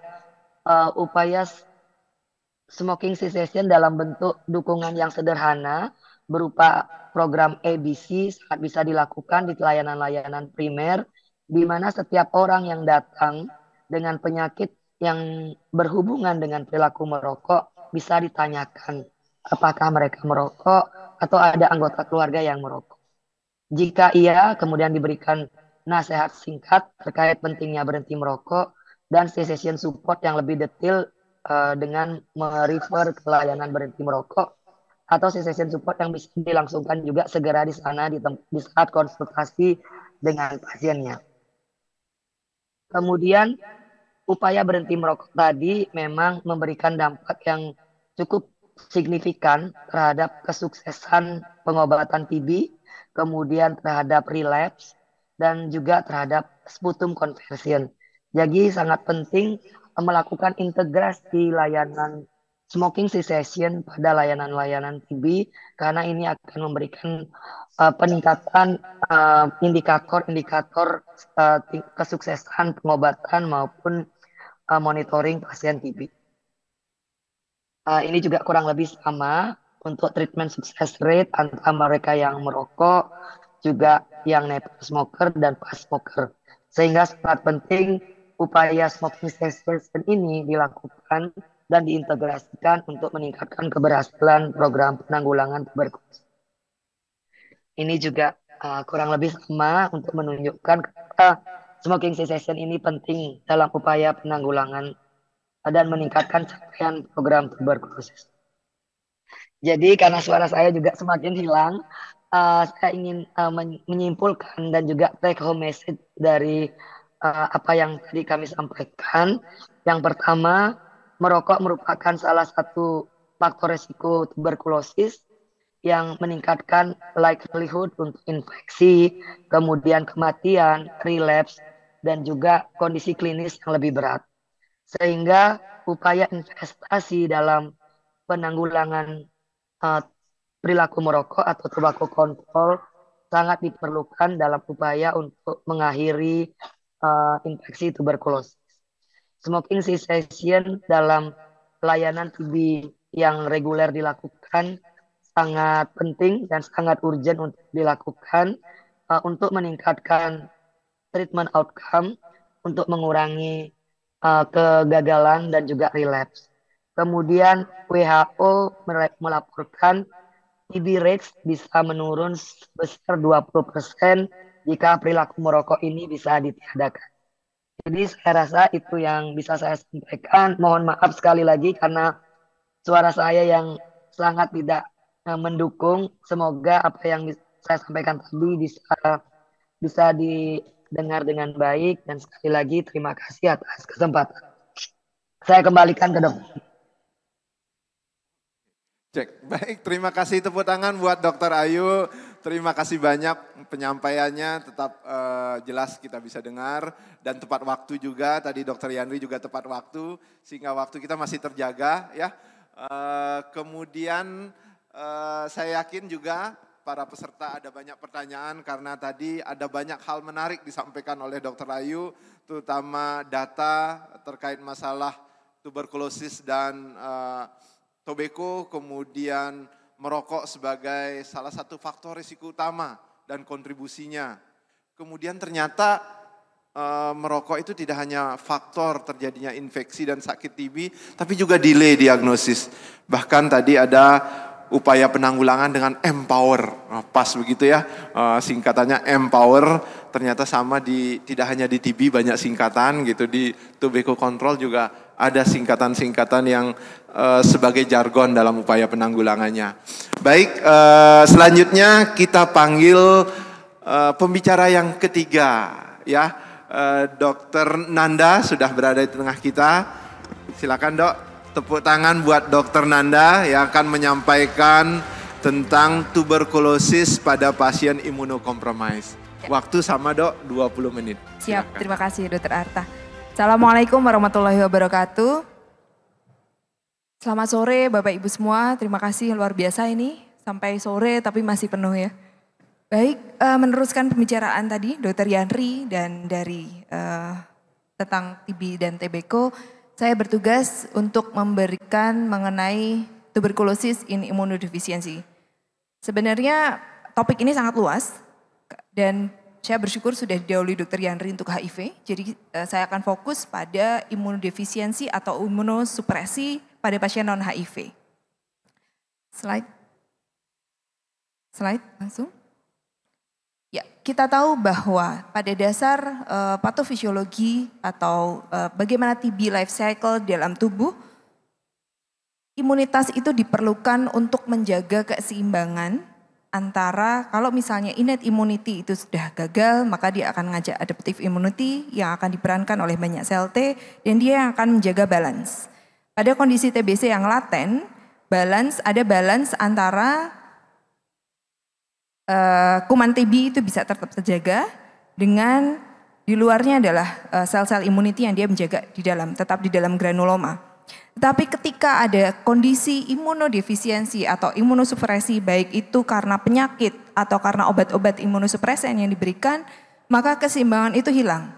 smoking cessation dalam bentuk dukungan yang sederhana berupa program ABC sangat bisa dilakukan di layanan-layanan primer, di mana setiap orang yang datang dengan penyakit yang berhubungan dengan perilaku merokok bisa ditanyakan apakah mereka merokok atau ada anggota keluarga yang merokok. Jika iya, kemudian diberikan nasihat singkat terkait pentingnya berhenti merokok dan cessation support yang lebih detail dengan merefer ke layanan berhenti merokok atau cessation support yang bisa dilangsungkan juga segera di sana di saat konsultasi dengan pasiennya. Kemudian upaya berhenti merokok tadi memang memberikan dampak yang cukup signifikan terhadap kesuksesan pengobatan TB, kemudian terhadap relapse, dan juga terhadap sputum conversion. Jadi sangat penting melakukan integrasi layanan smoking cessation pada layanan-layanan TB karena ini akan memberikan peningkatan indikator-indikator kesuksesan pengobatan maupun monitoring pasien TB. Ini juga kurang lebih sama untuk treatment success rate antara mereka yang merokok, juga yang never smoker dan fast smoker. Sehingga sangat penting upaya smoking cessation ini dilakukan dan diintegrasikan untuk meningkatkan keberhasilan program penanggulangan tuberkulosis. Ini juga kurang lebih sama untuk menunjukkan smoking cessation ini penting dalam upaya penanggulangan dan meningkatkan capaian program tuberkulosis. Jadi karena suara saya juga semakin hilang, saya ingin menyimpulkan dan juga take home message dari apa yang tadi kami sampaikan. Yang pertama, merokok merupakan salah satu faktor risiko tuberkulosis yang meningkatkan likelihood untuk infeksi, kemudian kematian, relapse, dan juga kondisi klinis yang lebih berat. Sehingga upaya investasi dalam penanggulangan perilaku merokok atau tobacco control sangat diperlukan dalam upaya untuk mengakhiri infeksi tuberkulosis. Smoking cessation dalam layanan TB yang reguler dilakukan sangat penting dan sangat urgent untuk dilakukan untuk meningkatkan treatment outcome, untuk mengurangi kegagalan dan juga relapse. Kemudian WHO melaporkan TB rates bisa menurun sebesar 20% jika perilaku merokok ini bisa ditiadakan. Jadi saya rasa itu yang bisa saya sampaikan. Mohon maaf sekali lagi karena suara saya yang sangat tidak mendukung. Semoga apa yang saya sampaikan tadi bisa didengar dengan baik. Dan sekali lagi terima kasih atas kesempatan. Saya kembalikan ke dokter. Cek, baik, terima kasih tepuk tangan buat Dokter Ayu. Terima kasih banyak penyampaiannya, tetap jelas kita bisa dengar dan tepat waktu juga. Tadi Dokter Yandri juga tepat waktu, sehingga waktu kita masih terjaga ya. Kemudian saya yakin juga para peserta ada banyak pertanyaan karena tadi ada banyak hal menarik disampaikan oleh Dokter Ayu, terutama data terkait masalah tuberkulosis dan tobacco, kemudian merokok sebagai salah satu faktor risiko utama dan kontribusinya. Kemudian ternyata merokok itu tidak hanya faktor terjadinya infeksi dan sakit TB, tapi juga delay diagnosis. Bahkan tadi ada upaya penanggulangan dengan empower, pas begitu ya, singkatannya empower. Ternyata sama tidak hanya di TB banyak singkatan gitu, di tobacco control juga ada singkatan-singkatan yang sebagai jargon dalam upaya penanggulangannya. Baik, selanjutnya kita panggil pembicara yang ketiga ya. Dokter Nanda sudah berada di tengah kita. Silakan Dok, tepuk tangan buat Dokter Nanda yang akan menyampaikan tentang tuberkulosis pada pasien imunokompromis. Waktu sama Dok, 20 menit. Siap, Silakan. terima kasih Dokter Arta. Assalamualaikum warahmatullahi wabarakatuh. Selamat sore Bapak Ibu semua, terima kasih luar biasa ini. Sampai sore tapi masih penuh ya. Baik, meneruskan pembicaraan tadi Dr. Yanri dan dari tentang TB dan TBC, saya bertugas untuk memberikan mengenai tuberkulosis in immunodeficiency. Sebenarnya topik ini sangat luas dan saya bersyukur sudah didahului Dr. Yanri untuk HIV. Jadi saya akan fokus pada imunodefisiensi atau imunosupresi pada pasien non HIV. Slide langsung. Ya, kita tahu bahwa pada dasar patofisiologi atau bagaimana TB life cycle dalam tubuh, imunitas itu diperlukan untuk menjaga keseimbangan antara kalau misalnya innate immunity itu sudah gagal, maka dia akan ngajak adaptive immunity yang akan diperankan oleh banyak sel T dan dia yang akan menjaga balance. Pada kondisi TBC yang laten, ada balance antara kuman TB itu bisa tetap terjaga dengan di luarnya adalah sel-sel immunity yang dia menjaga tetap di dalam granuloma. Tetapi ketika ada kondisi imunodefisiensi atau imunosupresi, baik itu karena penyakit atau karena obat-obat imunosupresan yang diberikan, maka keseimbangan itu hilang.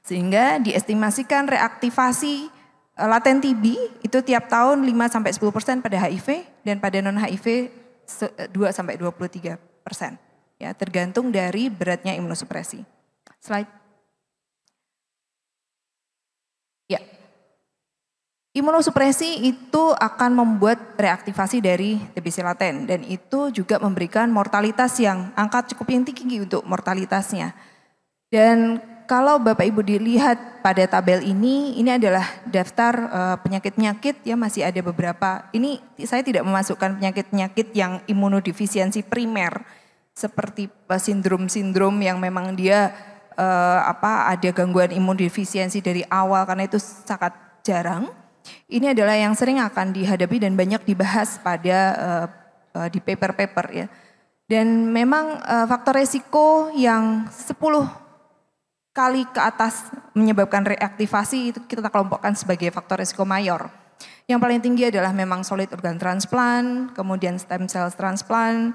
Sehingga diestimasikan reaktivasi laten TB itu tiap tahun 5-10% pada HIV dan pada non-HIV 2-23%. Ya, tergantung dari beratnya imunosupresi. Slide. Ya. Imunosupresi itu akan membuat reaktivasi dari TBC laten dan itu juga memberikan mortalitas yang angka cukup yang tinggi untuk mortalitasnya. Dan kalau Bapak Ibu dilihat pada tabel ini adalah daftar penyakit-penyakit ya, masih ada beberapa. Ini saya tidak memasukkan penyakit-penyakit yang imunodefisiensi primer seperti sindrom-sindrom yang memang dia ada gangguan imunodefisiensi dari awal karena itu sangat jarang. Ini adalah yang sering akan dihadapi dan banyak dibahas pada di paper-paper ya. Dan memang faktor resiko yang 10 kali ke atas menyebabkan reaktivasi itu kita kelompokkan sebagai faktor risiko mayor. Yang paling tinggi adalah memang solid organ transplant, kemudian stem cell transplant,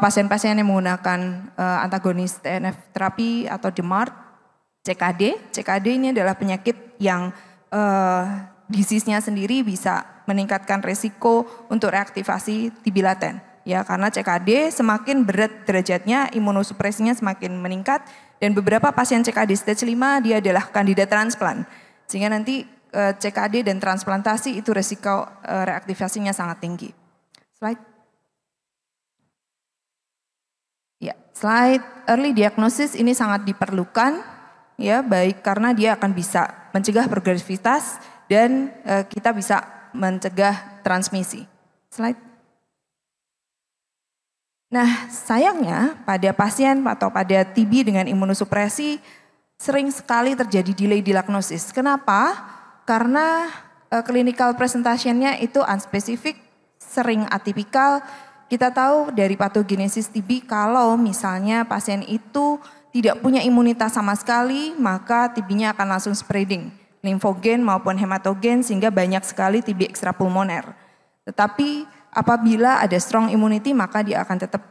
pasien-pasien yang menggunakan antagonis TNF terapi atau DMARD, CKD. CKD ini adalah penyakit yang disease-nya sendiri bisa meningkatkan risiko untuk reaktivasi TB laten. Ya, karena CKD semakin berat derajatnya, imunosupresinya semakin meningkat. Dan beberapa pasien CKD stage 5 dia adalah kandidat transplant. Sehingga nanti CKD dan transplantasi itu risiko reaktivasinya sangat tinggi. Slide. Ya, slide early diagnosis ini sangat diperlukan ya, baik karena dia akan bisa mencegah progresivitas dan kita bisa mencegah transmisi. Slide. Nah, sayangnya pada pasien atau pada TB dengan imunosupresi sering sekali terjadi delay diagnosis. Kenapa? Karena clinical presentation-nya itu unspecific, sering atipikal. Kita tahu dari patogenesis TB kalau misalnya pasien itu tidak punya imunitas sama sekali, maka TB-nya akan langsung spreading, limfogen maupun hematogen sehingga banyak sekali TB ekstrapulmoner. Tetapi apabila ada strong immunity maka dia akan tetap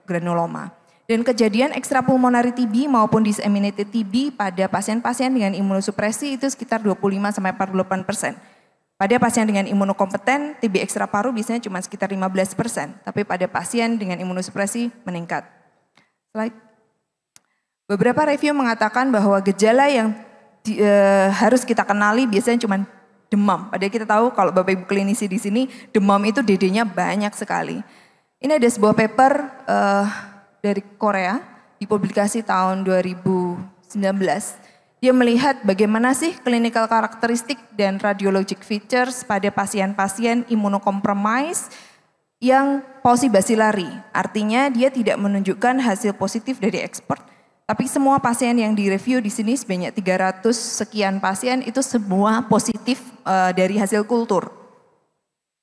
granuloma. Dan kejadian extrapulmonary TB maupun disseminated TB pada pasien-pasien dengan imunosupresi itu sekitar 25-48%. Pada pasien dengan imunokompeten TB ekstraparu biasanya cuma sekitar 15%, tapi pada pasien dengan imunosupresi meningkat. Slide. Beberapa review mengatakan bahwa gejala yang harus kita kenali biasanya cuma demam. Padahal kita tahu kalau Bapak Ibu klinisi di sini demam itu DD-nya banyak sekali. Ini ada sebuah paper dari Korea dipublikasi tahun 2019. Dia melihat bagaimana sih clinical karakteristik dan radiologic features pada pasien-pasien imunocompromised yang paucibacillary. Artinya dia tidak menunjukkan hasil positif dari ekspor. Tapi semua pasien yang direview di sini sebanyak 300 sekian pasien itu semua positif dari hasil kultur.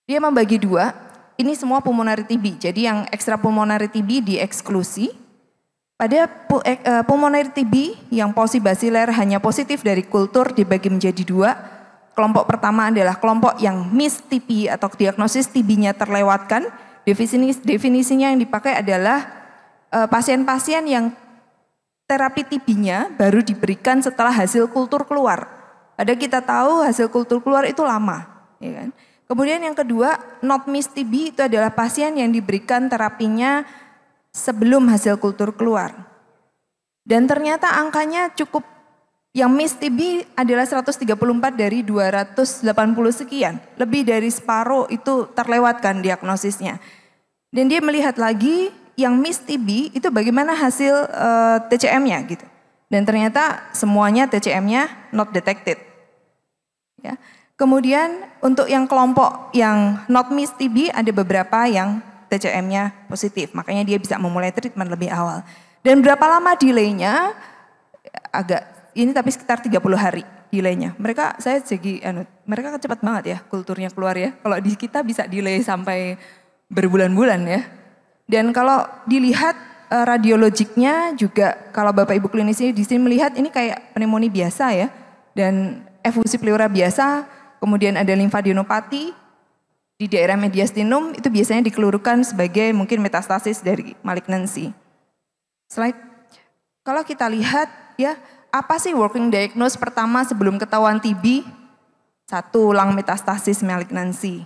Dia membagi dua, ini semua pulmonary TB. Jadi yang extrapulmonary TB dieksklusi. Pada pulmonary TB yang paucibaciller hanya positif dari kultur dibagi menjadi dua. Kelompok pertama adalah kelompok yang miss TB atau diagnosis TB-nya terlewatkan. Definisinya yang dipakai adalah pasien-pasien yang terapi TB-nya baru diberikan setelah hasil kultur keluar. Padahal kita tahu hasil kultur keluar itu lama, ya kan? Kemudian yang kedua, not miss TB itu adalah pasien yang diberikan terapinya sebelum hasil kultur keluar. Dan ternyata angkanya cukup, yang miss TB adalah 134 dari 280 sekian. Lebih dari separuh itu terlewatkan diagnosisnya. Dan dia melihat lagi yang miss TB itu bagaimana hasil TCM-nya gitu. Dan ternyata semuanya TCM-nya not detected. Ya. Kemudian untuk yang kelompok yang not miss TB ada beberapa yang TCM-nya positif. Makanya dia bisa memulai treatment lebih awal. Dan berapa lama delay-nya? Ini tapi sekitar 30 hari delay-nya. Mereka mereka cepat banget ya kulturnya keluar ya. Kalau di kita bisa delay sampai berbulan-bulan ya. Dan kalau dilihat radiologiknya juga kalau Bapak Ibu klinisi di sini melihat ini kayak pneumonia biasa ya. Dan efusi pleura biasa, kemudian ada limfadenopati di daerah mediastinum itu biasanya dikelurukan sebagai mungkin metastasis dari malignansi. Slide. Kalau kita lihat ya, apa sih working diagnose pertama sebelum ketahuan TB? 1, lung metastasis malignansi.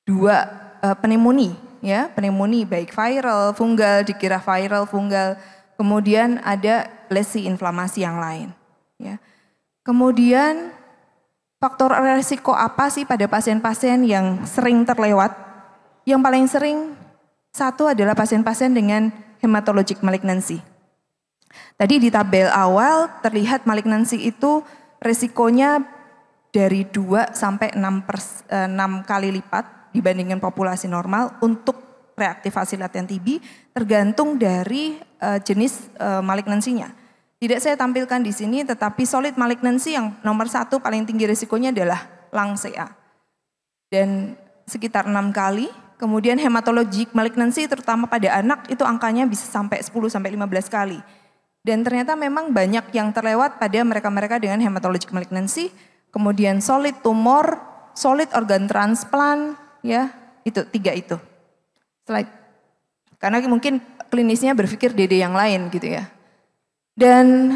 2, pneumonia, ya, pneumonia baik viral, fungal, dikira viral, fungal. Kemudian ada lesi inflamasi yang lain, ya. Kemudian faktor resiko apa sih pada pasien-pasien yang sering terlewat? Yang paling sering 1 adalah pasien-pasien dengan hematologic malignancy. Tadi di tabel awal terlihat malignansi itu resikonya dari 2 sampai 6 kali lipat dibandingkan populasi normal untuk reaktivasi laten TB tergantung dari jenis malignansinya. Tidak saya tampilkan di sini tetapi solid malignansi yang nomor 1 paling tinggi resikonya adalah lung CA. Dan sekitar 6 kali. Kemudian hematologic malignancy terutama pada anak itu angkanya bisa sampai 10 sampai 15 kali. Dan ternyata memang banyak yang terlewat pada mereka-mereka dengan hematologic malignancy, kemudian solid tumor, solid organ transplant, ya itu 3 itu. Slide. Karena mungkin klinisnya berpikir DD yang lain gitu ya. Dan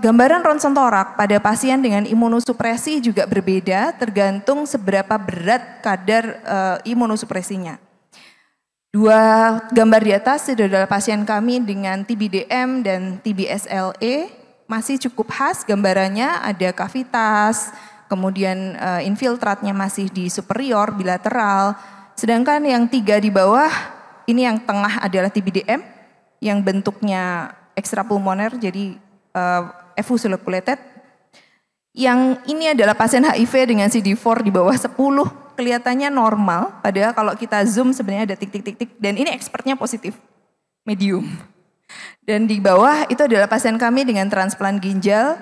gambaran ronsen torak pada pasien dengan imunosupresi juga berbeda tergantung seberapa berat kadar imunosupresinya. 2 gambar di atas itu adalah pasien kami dengan TB-DM dan TB-SLE, masih cukup khas gambarannya, ada kavitas, kemudian infiltratnya masih di superior, bilateral, sedangkan yang 3 di bawah, ini yang tengah adalah TB-DM, yang bentuknya extrapulmoner, jadi effusuloculated. Yang ini adalah pasien HIV dengan CD4 di bawah 10, kelihatannya normal, padahal kalau kita zoom sebenarnya ada titik-titik dan ini expertnya positif, medium. Dan di bawah itu adalah pasien kami dengan transplant ginjal,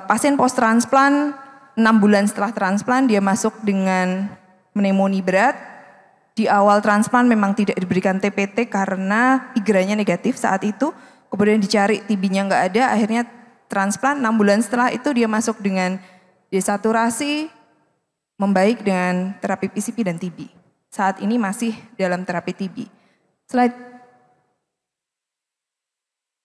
pasien post transplant 6 bulan setelah transplant dia masuk dengan pneumonia berat. Di awal transplant memang tidak diberikan TPT karena IGRA-nya negatif saat itu, kemudian dicari TB-nya nggak ada, akhirnya transplant 6 bulan setelah itu dia masuk dengan desaturasi, membaik dengan terapi PCP dan TB. Saat ini masih dalam terapi TB. Slide.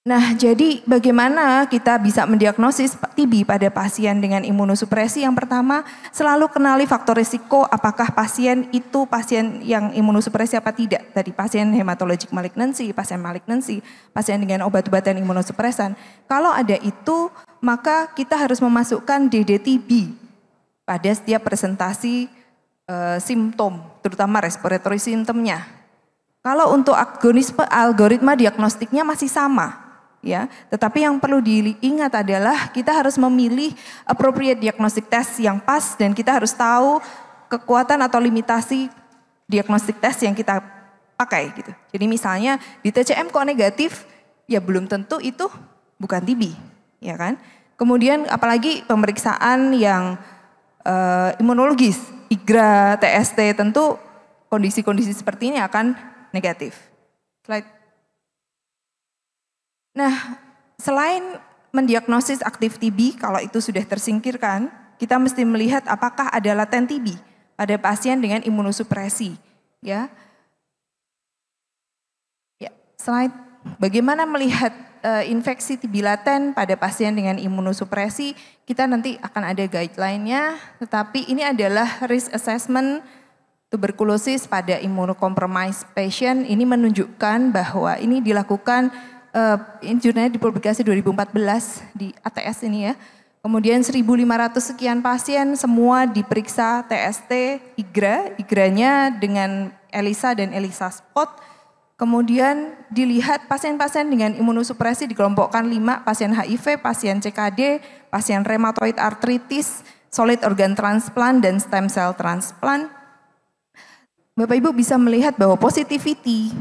Nah, jadi bagaimana kita bisa mendiagnosis TB pada pasien dengan imunosupresi? Yang pertama, selalu kenali faktor risiko apakah pasien itu pasien yang imunosupresi apa tidak. Tadi pasien hematologic malignancy, pasien dengan obat-obatan imunosupresan. Kalau ada itu, maka kita harus memasukkan DDTB pada setiap presentasi simptom, terutama respiratory symptomnya. Kalau untuk algoritma diagnostiknya masih sama, ya. Tetapi yang perlu diingat adalah kita harus memilih appropriate diagnostic test yang pas dan kita harus tahu kekuatan atau limitasi diagnostic test yang kita pakai gitu. Jadi misalnya di TCM kok negatif, ya belum tentu itu bukan TB, ya kan? Kemudian apalagi pemeriksaan yang imunologis, IGRA, TST, tentu kondisi-kondisi seperti ini akan negatif. Slide. Nah, selain mendiagnosis aktif TB, kalau itu sudah tersingkirkan, kita mesti melihat apakah ada laten TB pada pasien dengan imunosupresi. Ya, slide. Bagaimana melihat infeksi TB laten pada pasien dengan imunosupresi? Kita nanti akan ada guideline-nya, tetapi ini adalah risk assessment tuberkulosis pada immunocompromised patient. Ini menunjukkan bahwa ini dilakukan, ini jurnalnya dipublikasi 2014 di ATS ini ya. Kemudian 1.500 sekian pasien semua diperiksa TST, IGRA-nya dengan ELISA dan ELISA spot. Kemudian dilihat pasien-pasien dengan imunosupresi dikelompokkan 5, pasien HIV, pasien CKD, pasien rheumatoid arthritis, solid organ transplant, dan stem cell transplant. Bapak Ibu bisa melihat bahwa positivity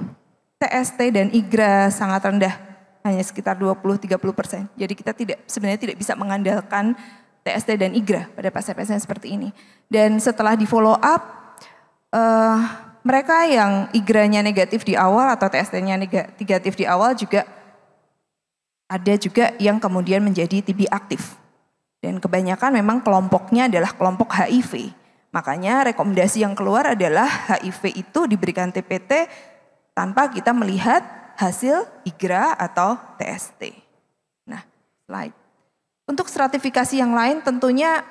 TST dan IGRA sangat rendah, hanya sekitar 20-30%. Jadi kita sebenarnya tidak bisa mengandalkan TST dan IGRA pada pasien-pasien seperti ini. Dan setelah di follow up, mereka yang IGRA-nya negatif di awal atau TST-nya negatif di awal juga ada juga yang kemudian menjadi TB aktif. Dan kebanyakan memang kelompoknya adalah kelompok HIV. Makanya rekomendasi yang keluar adalah HIV itu diberikan TPT tanpa kita melihat hasil IGRA atau TST. Nah, slide. Untuk stratifikasi yang lain tentunya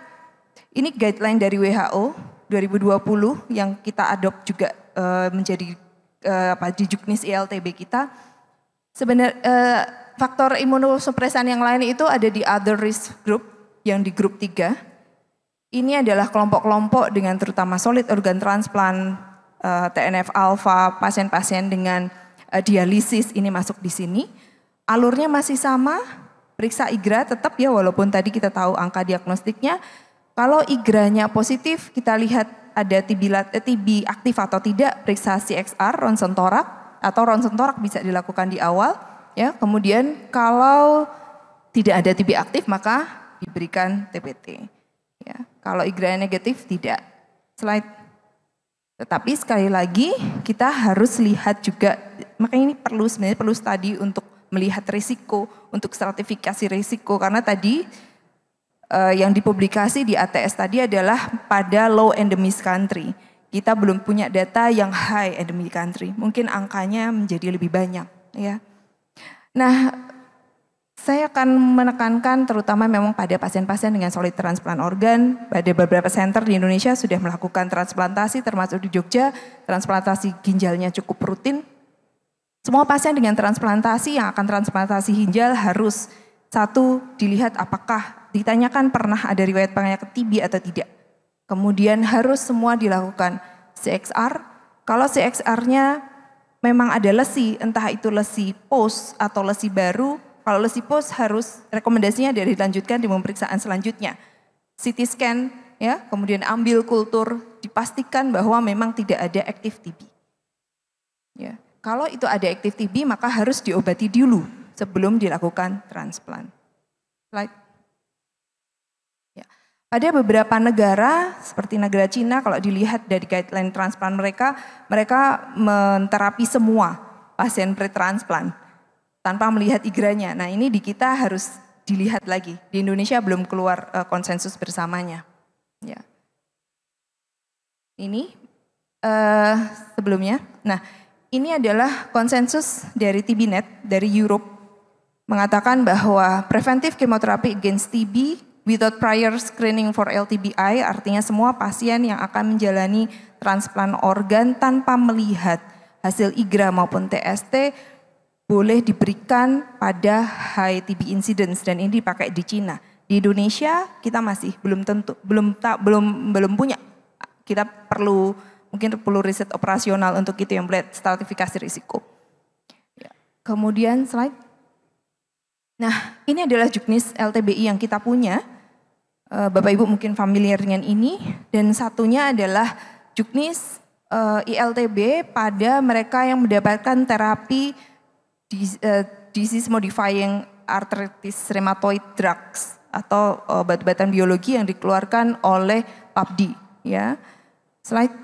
ini guideline dari WHO 2020 yang kita adopt juga menjadi di juknis ILTB kita. Sebenarnya faktor imunosupresan yang lain itu ada di other risk group yang di grup 3. Ini adalah kelompok-kelompok dengan terutama solid organ transplant, TNF alpha, pasien-pasien dengan dialisis ini masuk di sini. Alurnya masih sama, periksa IGRA tetap ya walaupun tadi kita tahu angka diagnostiknya. Kalau IGRA-nya positif, kita lihat ada TB aktif atau tidak, periksa CXR, ronsen torak, atau ronsen torak bisa dilakukan di awal. Ya, kemudian kalau tidak ada TB aktif maka diberikan TPT. Ya, kalau IGRA negatif tidak. Slide. Tetapi sekali lagi kita harus lihat juga, makanya ini sebenarnya perlu studi untuk melihat risiko, untuk stratifikasi risiko. Karena tadi yang dipublikasi di ATS tadi adalah pada low endemic country. Kita belum punya data yang high endemic country, mungkin angkanya menjadi lebih banyak. Ya. Nah, saya akan menekankan terutama memang pada pasien-pasien dengan solid transplant organ. Pada beberapa center di Indonesia sudah melakukan transplantasi, termasuk di Jogja, transplantasi ginjalnya cukup rutin. Semua pasien dengan transplantasi yang akan transplantasi ginjal harus satu dilihat apakah ditanyakan pernah ada riwayat penyakit TB atau tidak. Kemudian harus semua dilakukan CXR. Kalau CXR-nya memang ada lesi, entah itu lesi post atau lesi baru. Kalau lesi post harus rekomendasinya dari dilanjutkan di pemeriksaan selanjutnya. CT scan ya, kemudian ambil kultur, dipastikan bahwa memang tidak ada aktif TB. Ya, kalau itu ada aktif TB maka harus diobati dulu sebelum dilakukan transplant. Slide. Ya. Pada beberapa negara seperti negara Cina kalau dilihat dari guideline transplant mereka menterapi semua pasien pre-transplant tanpa melihat IGRA-nya. Nah ini di kita harus dilihat lagi. Di Indonesia belum keluar konsensus bersamanya. Ya. Ini sebelumnya. Nah ini adalah konsensus dari TBNet dari Europe. Mengatakan bahwa preventive chemotherapy against TB without prior screening for LTBI, artinya semua pasien yang akan menjalani transplant organ tanpa melihat hasil IGRA maupun TST, boleh diberikan pada high TB incidence dan ini dipakai di Cina. Di Indonesia kita masih belum punya. Kita mungkin perlu riset operasional untuk itu yang melihat stratifikasi risiko. Ya. Kemudian slide. Nah, ini adalah juknis LTBI yang kita punya. Bapak Ibu mungkin familiar dengan ini dan satunya adalah juknis ILTB pada mereka yang mendapatkan terapi disease modifying arthritis rheumatoid drugs atau obat-obatan biologi yang dikeluarkan oleh PABDI ya. Slide.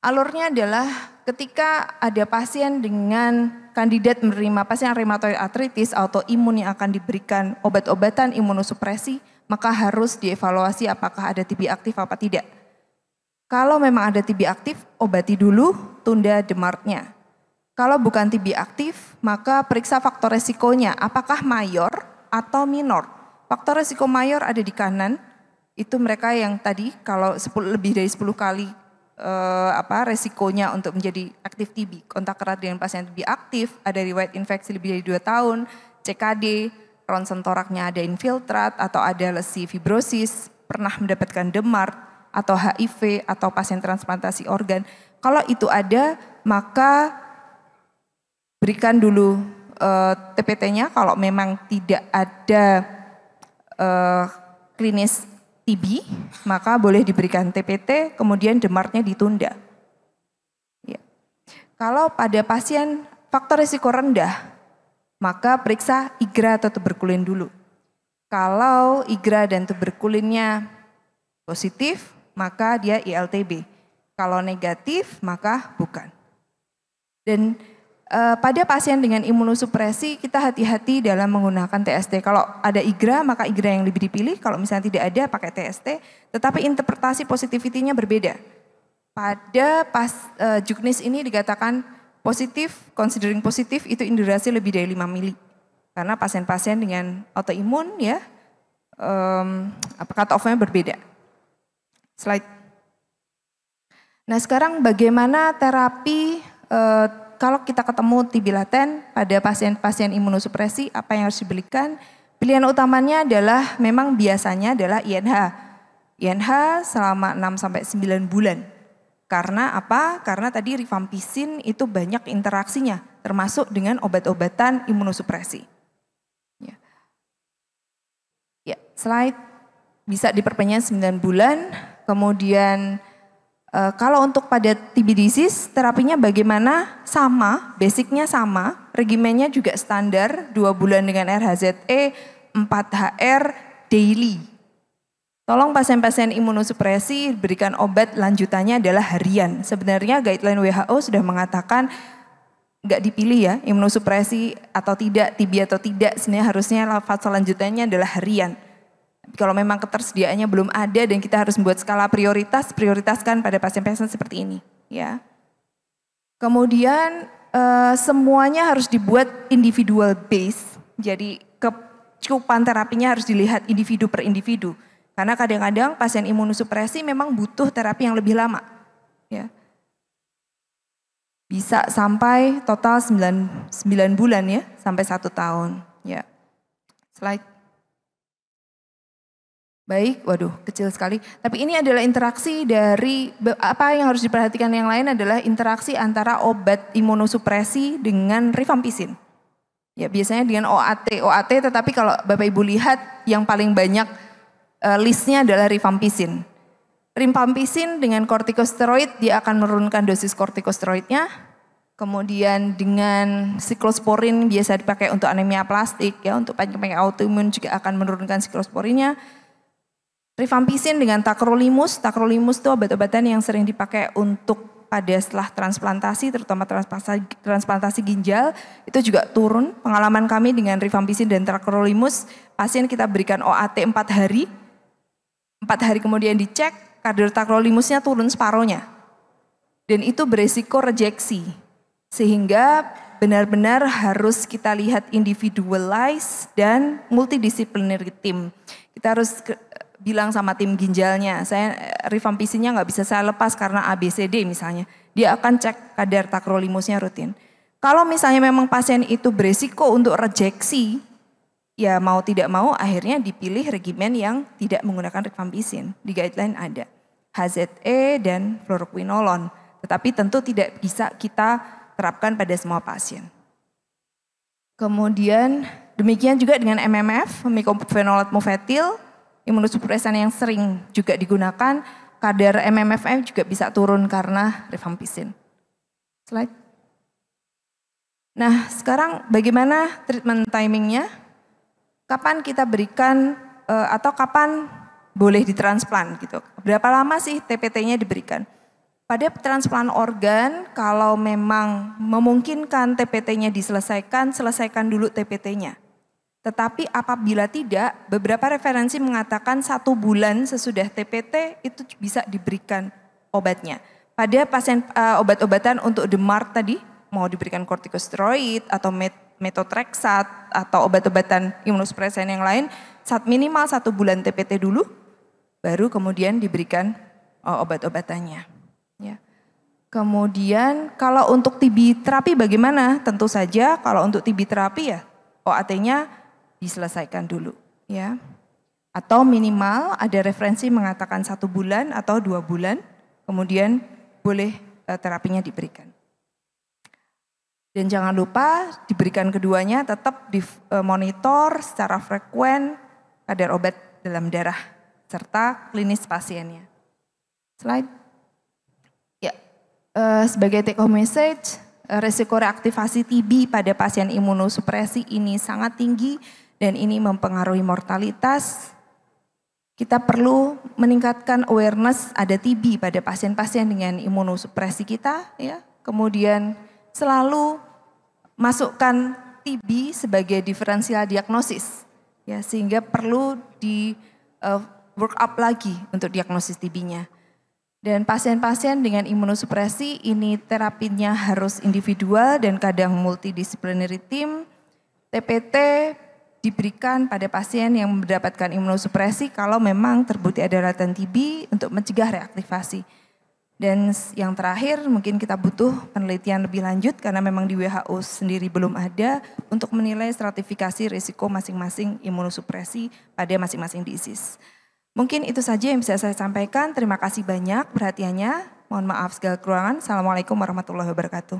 Alurnya adalah ketika ada pasien dengan kandidat menerima pasien rheumatoid arthritis autoimun yang akan diberikan obat-obatan imunosupresi, maka harus dievaluasi apakah ada TB aktif apa tidak. Kalau memang ada TB aktif, obati dulu, tunda DMARD-nya. Kalau bukan TB aktif, maka periksa faktor resikonya, apakah mayor atau minor. Faktor resiko mayor ada di kanan, itu mereka yang tadi kalau lebih dari 10 kali resikonya untuk menjadi aktif TB. Kontak erat dengan pasien TB aktif, ada riwayat infeksi lebih dari 2 tahun, CKD, ronsen toraknya ada infiltrat atau ada lesi fibrosis, pernah mendapatkan DMARD atau HIV atau pasien transplantasi organ. Kalau itu ada, maka berikan dulu TPT-nya. Kalau memang tidak ada klinis TB, maka boleh diberikan TPT, kemudian DMARD-nya ditunda. Ya. Kalau pada pasien faktor risiko rendah, maka periksa IGRA atau tuberkulin dulu. Kalau IGRA dan tuberkulinnya positif, maka dia ILTB. Kalau negatif, maka bukan. Dan pada pasien dengan imunosupresi kita hati-hati dalam menggunakan TST. Kalau ada IGRA maka IGRA yang lebih dipilih, kalau misalnya tidak ada pakai TST, tetapi interpretasi positivity-nya berbeda. Pada juknis ini dikatakan positif, considering positif itu indurasi lebih dari 5 mili. Karena pasien-pasien dengan autoimun ya, cut off-nya berbeda. Slide. Nah sekarang bagaimana terapi kalau kita ketemu TB laten pada pasien-pasien imunosupresi, apa yang harus diberikan? Pilihan utamanya adalah memang biasanya adalah INH. INH selama 6-9 bulan. Karena apa? Karena tadi rifampicin itu banyak interaksinya, termasuk dengan obat-obatan imunosupresi. Ya, slide bisa diperpanjang 9 bulan, kemudian kalau untuk pada TB disease, terapinya bagaimana? Sama, basicnya sama, regimennya juga standar, 2 bulan dengan RHZE, 4HR daily. Tolong pasien-pasien imunosupresi berikan obat lanjutannya adalah harian. Sebenarnya guideline WHO sudah mengatakan nggak dipilih ya, imunosupresi atau tidak, TB atau tidak, sebenarnya harusnya fase lanjutannya adalah harian. Kalau memang ketersediaannya belum ada dan kita harus membuat skala prioritas, prioritaskan pada pasien-pasien seperti ini. Ya. Kemudian semuanya harus dibuat individual base. Jadi kecukupan terapinya harus dilihat individu per individu. Karena kadang-kadang pasien imunosupresi memang butuh terapi yang lebih lama. Ya. Bisa sampai total 9 bulan ya, sampai 1 tahun. Ya. Slide. Baik, waduh kecil sekali. Tapi ini adalah interaksi dari, apa yang harus diperhatikan yang lain adalah interaksi antara obat imunosupresi dengan rifampicin. Ya biasanya dengan OAT tetapi kalau Bapak Ibu lihat yang paling banyak listnya adalah rifampicin. Rifampicin dengan kortikosteroid dia akan menurunkan dosis kortikosteroidnya. Kemudian dengan siklosporin biasa dipakai untuk anemia plastik ya, untuk penyakit autoimun juga akan menurunkan siklosporinnya. Rifampicin dengan tacrolimus itu obat-obatan yang sering dipakai untuk pada setelah transplantasi, terutama transplantasi ginjal, itu juga turun. Pengalaman kami dengan rifampicin dan tacrolimus, pasien kita berikan OAT 4 hari, 4 hari kemudian dicek, kadar tacrolimusnya turun separohnya. Dan itu beresiko rejeksi, sehingga benar-benar harus kita lihat individualize dan multidisciplinary team. Kita harus bilang sama tim ginjalnya, saya rifampicinnya nggak bisa saya lepas karena ABCD misalnya. Dia akan cek kadar tacrolimusnya rutin. Kalau misalnya memang pasien itu beresiko untuk rejeksi, ya mau tidak mau akhirnya dipilih regimen yang tidak menggunakan rifampicin. Di guideline ada HZE dan fluoroquinolone. Tetapi tentu tidak bisa kita terapkan pada semua pasien. Kemudian demikian juga dengan MMF, mycophenolate mofetil. Imunosupresan yang sering juga digunakan, kadar MMFM juga bisa turun karena rifampicin. Slide. Nah sekarang bagaimana treatment timingnya? Kapan kita berikan atau kapan boleh ditransplant gitu? Berapa lama sih TPT-nya diberikan? Pada transplant organ kalau memang memungkinkan TPT-nya diselesaikan, selesaikan dulu TPT-nya. Tetapi apabila tidak, beberapa referensi mengatakan 1 bulan sesudah TPT itu bisa diberikan obatnya. Pada pasien obat-obatan untuk DMARD tadi, mau diberikan kortikosteroid atau methotrexat atau obat-obatan imunosupresan yang lain, minimal 1 bulan TPT dulu, baru kemudian diberikan obat-obatannya. Ya. Kemudian kalau untuk TB terapi bagaimana? Tentu saja kalau untuk TB terapi ya OAT-nya diselesaikan dulu, ya. Atau minimal ada referensi mengatakan 1 bulan atau 2 bulan, kemudian boleh terapinya diberikan. Dan jangan lupa diberikan keduanya tetap dimonitor secara frekuen kadar obat dalam darah serta klinis pasiennya. Slide. Ya, sebagai take home message, resiko reaktivasi TB pada pasien imunosupresi ini sangat tinggi dan ini mempengaruhi mortalitas. Kita perlu meningkatkan awareness ada TB pada pasien-pasien dengan imunosupresi kita, ya. Kemudian selalu masukkan TB sebagai diferensial diagnosis, ya, sehingga perlu di work up lagi untuk diagnosis TB-nya. Dan pasien-pasien dengan imunosupresi ini terapinya harus individual dan kadang multidisciplinary team. TPT diberikan pada pasien yang mendapatkan imunosupresi kalau memang terbukti ada laten TB untuk mencegah reaktivasi. Dan yang terakhir mungkin kita butuh penelitian lebih lanjut karena memang di WHO sendiri belum ada untuk menilai stratifikasi risiko masing-masing imunosupresi pada masing-masing disease. Mungkin itu saja yang bisa saya sampaikan. Terima kasih banyak perhatiannya. Mohon maaf segala kekurangan. Assalamualaikum warahmatullahi wabarakatuh.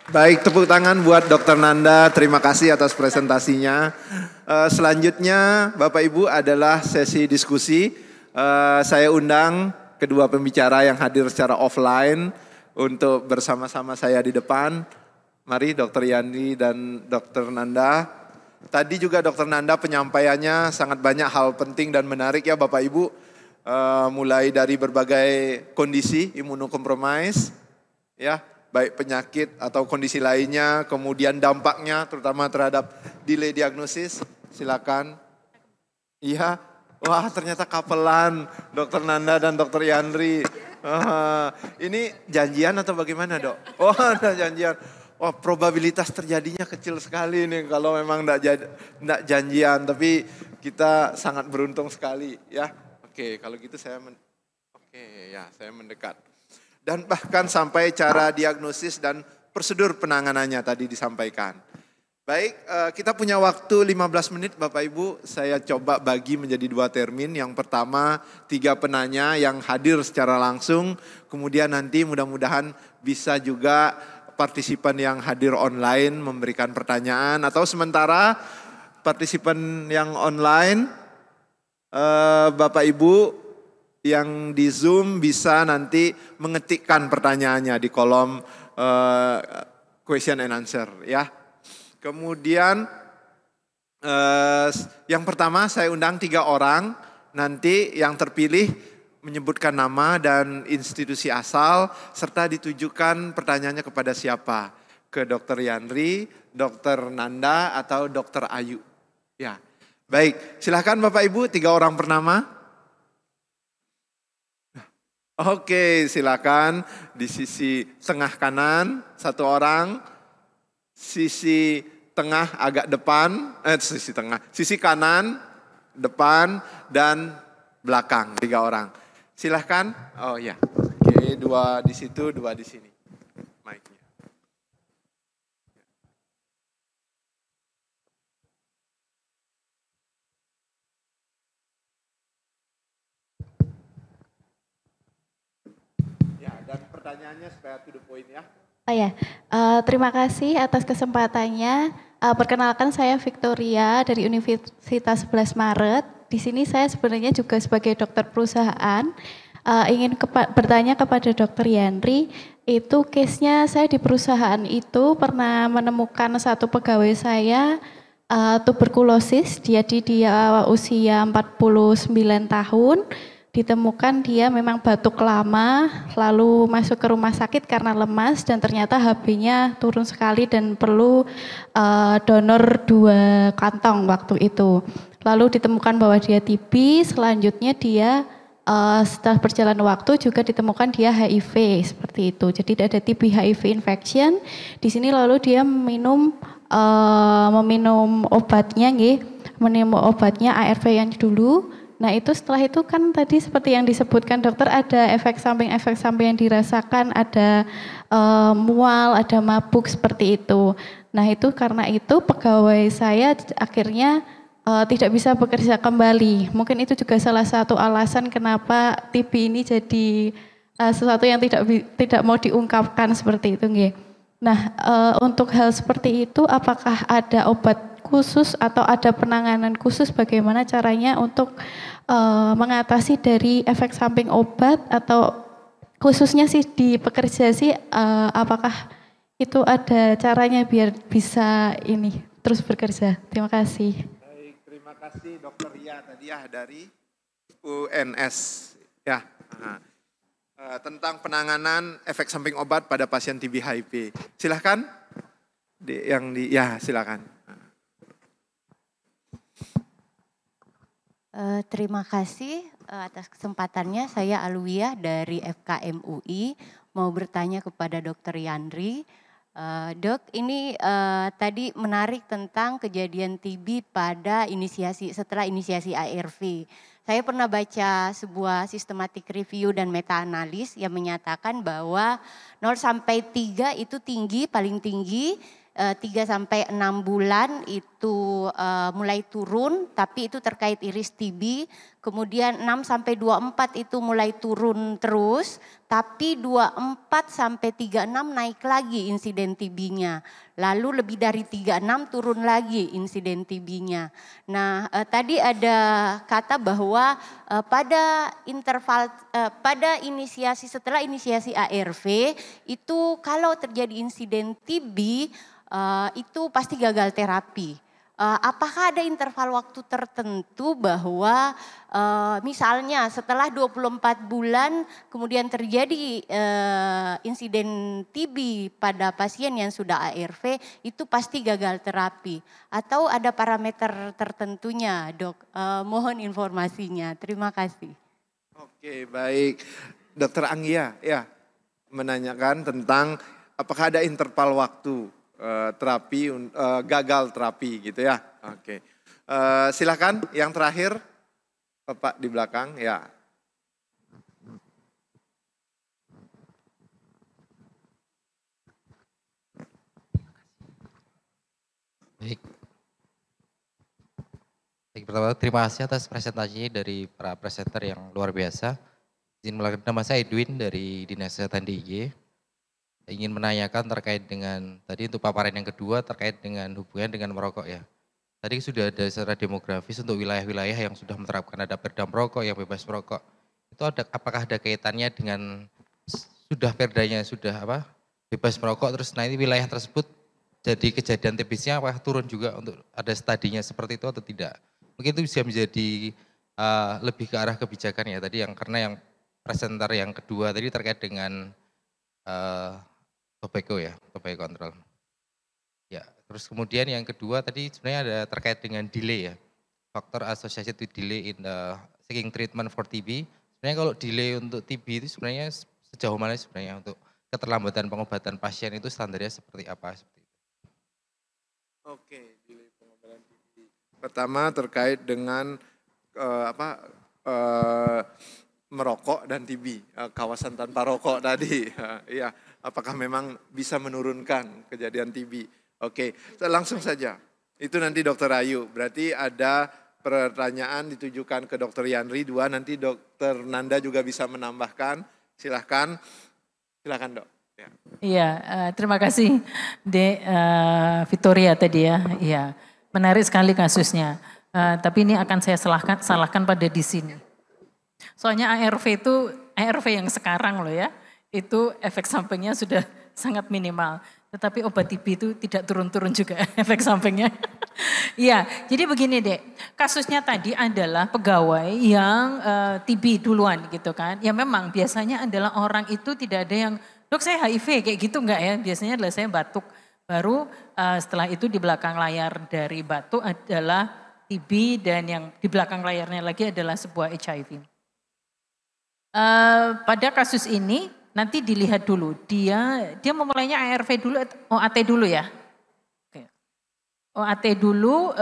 Baik, tepuk tangan buat Dr. Nanda. Terima kasih atas presentasinya. Selanjutnya Bapak Ibu adalah sesi diskusi. Saya undang kedua pembicara yang hadir secara offline untuk bersama-sama saya di depan. Mari Dr. Yandri dan Dr. Nanda. Tadi juga Dr. Nanda penyampaiannya sangat banyak hal penting dan menarik ya Bapak Ibu. Mulai dari berbagai kondisi imunokompromis, ya, baik penyakit atau kondisi lainnya, kemudian dampaknya terutama terhadap delay diagnosis. Silakan. Iya. Wah, ternyata kapelan Dr. Nanda dan Dr. Yandri. Ini janjian atau bagaimana, Dok? Oh, ada janjian. Wah, probabilitas terjadinya kecil sekali nih kalau memang enggak janjian, tapi kita sangat beruntung sekali ya. Oke, kalau gitu saya saya mendekat. Dan bahkan sampai cara diagnosis dan prosedur penanganannya tadi disampaikan. Baik, kita punya waktu 15 menit Bapak Ibu, saya coba bagi menjadi 2 termin. Yang pertama 3 penanya yang hadir secara langsung, kemudian nanti mudah-mudahan bisa juga partisipan yang hadir online memberikan pertanyaan. Atau sementara partisipan yang online, Bapak Ibu yang di Zoom bisa nanti mengetikkan pertanyaannya di kolom question and answer ya. Kemudian yang pertama saya undang 3 orang, nanti yang terpilih menyebutkan nama dan institusi asal serta ditujukan pertanyaannya kepada siapa, ke Dr. Yandri, Dr. Nanda atau Dr. Ayu. Ya, baik, silakan Bapak Ibu 3 orang per nama. Oke, silakan di sisi tengah kanan 1 orang. Sisi tengah agak depan, sisi kanan, depan, dan belakang 3 orang. Silahkan, oh ya, oke 2 di situ, 2 di sini. Mic-nya. Ya, dan pertanyaannya supaya to the point ya. Oh ya, terima kasih atas kesempatannya. Perkenalkan saya Victoria dari Universitas 11 Maret. Di sini saya sebenarnya juga sebagai dokter perusahaan. Ingin bertanya kepada Dr. Yandri, itu case-nya saya di perusahaan itu pernah menemukan satu pegawai saya tuberkulosis, jadi dia usia 49 tahun. Ditemukan dia memang batuk lama, lalu masuk ke rumah sakit karena lemas dan ternyata HB-nya turun sekali dan perlu donor 2 kantong waktu itu. Lalu ditemukan bahwa dia TB, selanjutnya dia setelah berjalan waktu juga ditemukan dia HIV seperti itu. Jadi ada TB HIV infection. Di sini lalu dia meminum obatnya, minum obatnya ARV yang dulu. Nah itu setelah itu kan tadi seperti yang disebutkan dokter ada efek samping yang dirasakan, ada mual, ada mabuk seperti itu. Nah itu karena itu pegawai saya akhirnya tidak bisa bekerja kembali. Mungkin itu juga salah satu alasan kenapa TB ini jadi sesuatu yang tidak mau diungkapkan seperti itu, nggih. Nah, untuk hal seperti itu apakah ada obat khusus atau ada penanganan khusus bagaimana caranya untuk mengatasi dari efek samping obat atau khususnya sih di pekerja sih apakah itu ada caranya biar bisa ini terus bekerja? Terima kasih. Terima kasih Dokter Ria tadi ya dari UNS ya tentang penanganan efek samping obat pada pasien TB HIV. Silahkan silakan. Terima kasih atas kesempatannya. Saya Alwiyah dari FKM UI mau bertanya kepada Dokter Yandri. Dok, ini tadi menarik tentang kejadian TB setelah inisiasi ARV. Saya pernah baca sebuah systematic review dan meta-analis yang menyatakan bahwa 0 sampai 3 itu tinggi, paling tinggi. 3 sampai 6 bulan itu mulai turun, tapi itu terkait iris TB. Kemudian 6 sampai 24 itu mulai turun terus, tapi 24 sampai 36 naik lagi insiden TB-nya. Lalu lebih dari 36 turun lagi insiden TB-nya. Nah, tadi ada kata bahwa pada setelah inisiasi ARV itu kalau terjadi insiden TB itu pasti gagal terapi. Apakah ada interval waktu tertentu bahwa misalnya setelah 24 bulan kemudian terjadi insiden TB pada pasien yang sudah ARV itu pasti gagal terapi? Atau ada parameter tertentunya, Dok? Mohon informasinya. Terima kasih. Oke, baik. Dokter Anggia ya menanyakan tentang apakah ada interval waktu terapi gagal terapi gitu ya. Oke. Silakan yang terakhir Bapak di belakang ya. Baik. Pertama terima kasih atas presentasinya dari para presenter yang luar biasa. Izin mengenalkan, nama saya Edwin dari Dinas Kesehatan DIY. Ingin menanyakan terkait dengan, tadi untuk paparan yang kedua terkait dengan hubungan dengan merokok ya. Tadi sudah ada secara demografis untuk wilayah-wilayah yang sudah menerapkan ada perda merokok yang bebas merokok. Itu apakah ada kaitannya dengan sudah perdanya sudah bebas merokok terus nanti wilayah tersebut jadi kejadian TB-nya apakah turun juga untuk ada stadinya seperti itu atau tidak? Mungkin itu bisa menjadi lebih ke arah kebijakan ya tadi karena yang presenter yang kedua tadi terkait dengan tobacco control. Ya, terus kemudian yang kedua tadi sebenarnya ada terkait dengan delay ya. Faktor associated with delay in the seeking treatment for TB. Sebenarnya kalau delay untuk TB itu sebenarnya sejauh mana sebenarnya untuk keterlambatan pengobatan pasien itu standarnya seperti apa? Oke, delay pengobatan TB. Pertama terkait dengan merokok dan TB, kawasan tanpa rokok tadi. Iya, apakah memang bisa menurunkan kejadian TB? Oke, langsung saja. Itu nanti Dokter Ayu. Berarti ada pertanyaan ditujukan ke Dokter Yandri 2, nanti Dokter Nanda juga bisa menambahkan. Silahkan Dok. Ya. Iya, terima kasih Dek Victoria tadi ya. Iya, menarik sekali kasusnya. Tapi ini akan saya salahkan pada di sini. Soalnya ARV yang sekarang loh ya, itu efek sampingnya sudah sangat minimal. Tetapi obat TB itu tidak turun-turun juga efek sampingnya. Iya, jadi begini Dek, kasusnya tadi adalah pegawai yang TB duluan gitu kan. Ya memang biasanya adalah orang itu tidak ada yang, dok saya HIV kayak gitu enggak ya, biasanya adalah saya batuk. Baru setelah itu di belakang layar dari batuk adalah TB dan yang di belakang layarnya lagi adalah sebuah HIV. pada kasus ini nanti dilihat dulu, dia memulainya ARV dulu, OAT dulu ya. OAT dulu,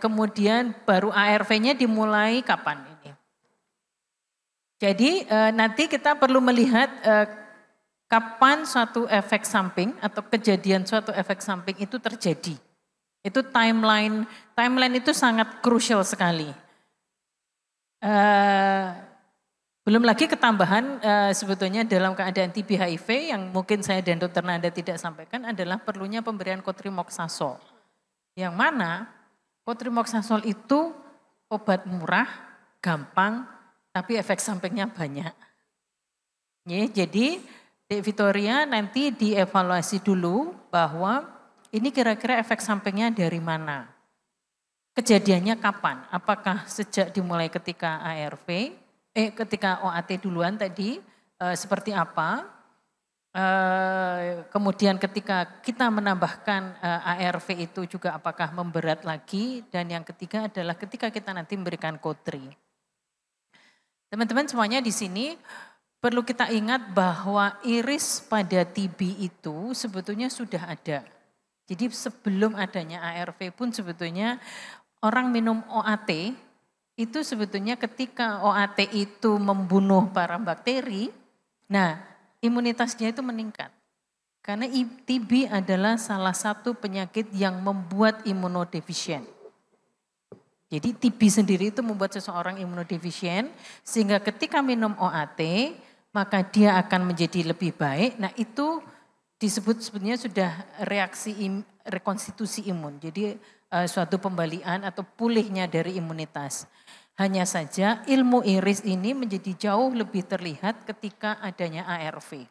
kemudian baru ARV-nya dimulai kapan ini. Jadi nanti kita perlu melihat kapan suatu efek samping atau kejadian suatu efek samping itu terjadi. Itu timeline itu sangat krusial sekali. Belum lagi ketambahan sebetulnya dalam keadaan TB HIV yang mungkin saya dan Dr. Nanda tidak sampaikan adalah perlunya pemberian cotrimoxazole. Yang mana cotrimoxazole itu obat murah, gampang, tapi efek sampingnya banyak. Ya, jadi Dek Victoria nanti dievaluasi dulu bahwa ini kira-kira efek sampingnya dari mana. Kejadiannya kapan? Apakah sejak dimulai ketika ARV, ketika OAT duluan tadi seperti apa? Kemudian ketika kita menambahkan ARV itu juga apakah memberat lagi? Dan yang ketiga adalah ketika kita nanti memberikan kotri. Teman-teman semuanya di sini perlu kita ingat bahwa iris pada TB itu sebetulnya sudah ada. Jadi sebelum adanya ARV pun sebetulnya orang minum OAT itu sebetulnya ketika OAT itu membunuh para bakteri, nah imunitasnya itu meningkat. Karena TB adalah salah satu penyakit yang membuat imunodefisien. Jadi TB sendiri itu membuat seseorang imunodefisien sehingga ketika minum OAT maka dia akan menjadi lebih baik. Nah itu disebut sebetulnya sudah rekonstitusi imun. Jadi suatu pembalian atau pulihnya dari imunitas. Hanya saja ilmu iris ini menjadi jauh lebih terlihat ketika adanya ARV.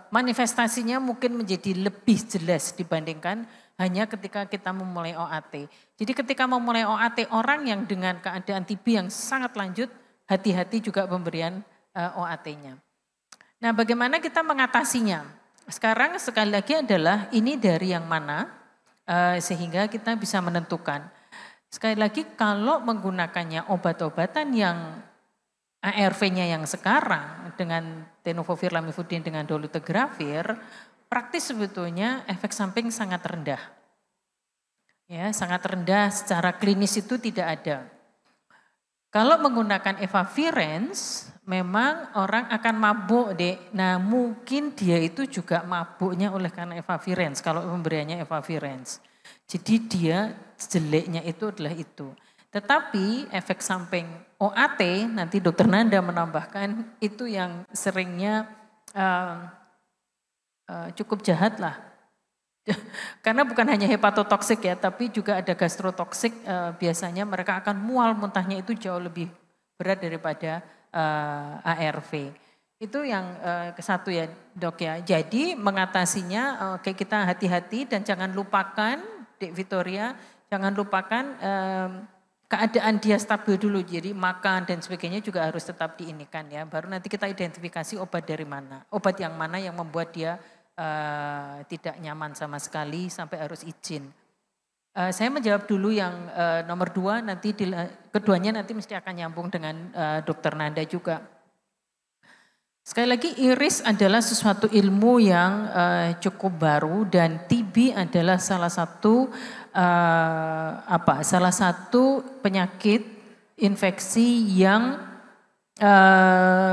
Manifestasinya mungkin menjadi lebih jelas dibandingkan hanya ketika kita memulai OAT. Jadi ketika memulai OAT orang yang dengan keadaan TB yang sangat lanjut, hati-hati juga pemberian OAT-nya. Nah bagaimana kita mengatasinya? Sekarang sekali lagi adalah ini dari yang mana sehingga kita bisa menentukan. Sekali lagi kalau menggunakannya obat-obatan yang ARV-nya yang sekarang dengan tenofovir, lamivudin dengan dolutegravir, praktis sebetulnya efek samping sangat rendah. Ya, sangat rendah secara klinis itu tidak ada. Kalau menggunakan efavirenz, memang orang akan mabuk dek. Nah mungkin dia itu juga mabuknya oleh karena efavirenz, kalau pemberiannya efavirenz. Jadi dia jeleknya itu adalah itu. Tetapi efek samping OAT, nanti Dokter Nanda menambahkan, itu yang seringnya cukup jahat lah. Karena bukan hanya hepatotoksik ya, tapi juga ada gastrotoksik. Biasanya mereka akan mual, muntahnya itu jauh lebih berat daripada ARV. Itu yang satu ya dok ya. Jadi mengatasinya oke, kita hati-hati dan jangan lupakan Dek Victoria, jangan lupakan keadaan dia stabil dulu. Jadi makan dan sebagainya juga harus tetap diinikan ya. Baru nanti kita identifikasi obat dari mana, obat yang mana yang membuat dia tidak nyaman sama sekali sampai harus izin. Saya menjawab dulu yang nomor 2, nanti keduanya nanti mesti akan nyambung dengan Dokter Nanda juga. Sekali lagi iris adalah sesuatu ilmu yang cukup baru dan TB adalah salah satu salah satu penyakit infeksi yang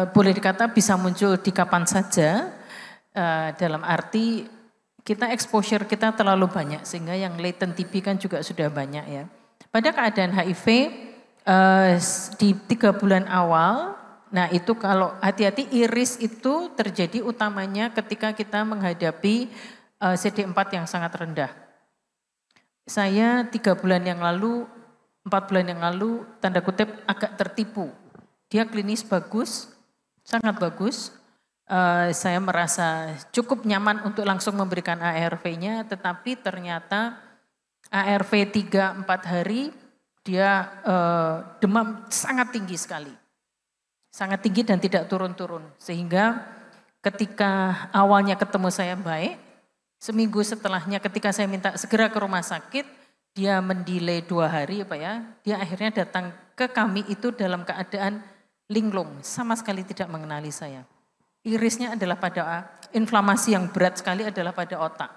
boleh dikata bisa muncul di kapan saja. Dalam arti kita exposure kita terlalu banyak sehingga yang latent TB kan juga sudah banyak ya. Pada keadaan HIV di 3 bulan awal, nah itu kalau hati-hati iris itu terjadi utamanya ketika kita menghadapi CD4 yang sangat rendah. Saya 3 bulan yang lalu, 4 bulan yang lalu tanda kutip agak tertipu. Dia klinis bagus, sangat bagus. Saya merasa cukup nyaman untuk langsung memberikan ARV-nya, tetapi ternyata ARV 3-4 hari dia demam sangat tinggi sekali. Sangat tinggi dan tidak turun-turun. Sehingga ketika awalnya ketemu saya baik, seminggu setelahnya ketika saya minta segera ke rumah sakit, dia mendelay 2 hari Pak ya. Dia akhirnya datang ke kami itu dalam keadaan linglung, sama sekali tidak mengenali saya. Irisnya adalah pada inflamasi yang berat sekali adalah pada otak.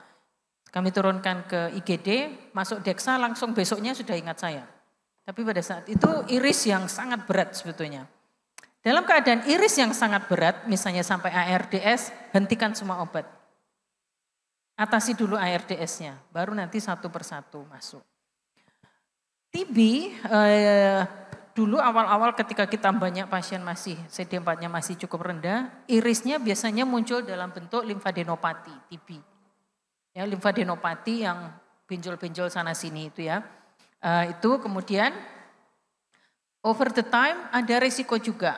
Kami turunkan ke IGD, masuk Deksa langsung besoknya sudah ingat saya. Tapi pada saat itu iris yang sangat berat sebetulnya. Dalam keadaan iris yang sangat berat, misalnya sampai ARDS, hentikan semua obat. Atasi dulu ARDS-nya, baru nanti satu persatu masuk. TB, dulu awal-awal ketika kita banyak pasien masih CD4-nya masih cukup rendah, irisnya biasanya muncul dalam bentuk limfadenopati, TB. Ya, limfadenopati yang benjol-benjol sana sini itu ya. Itu kemudian over the time ada risiko juga.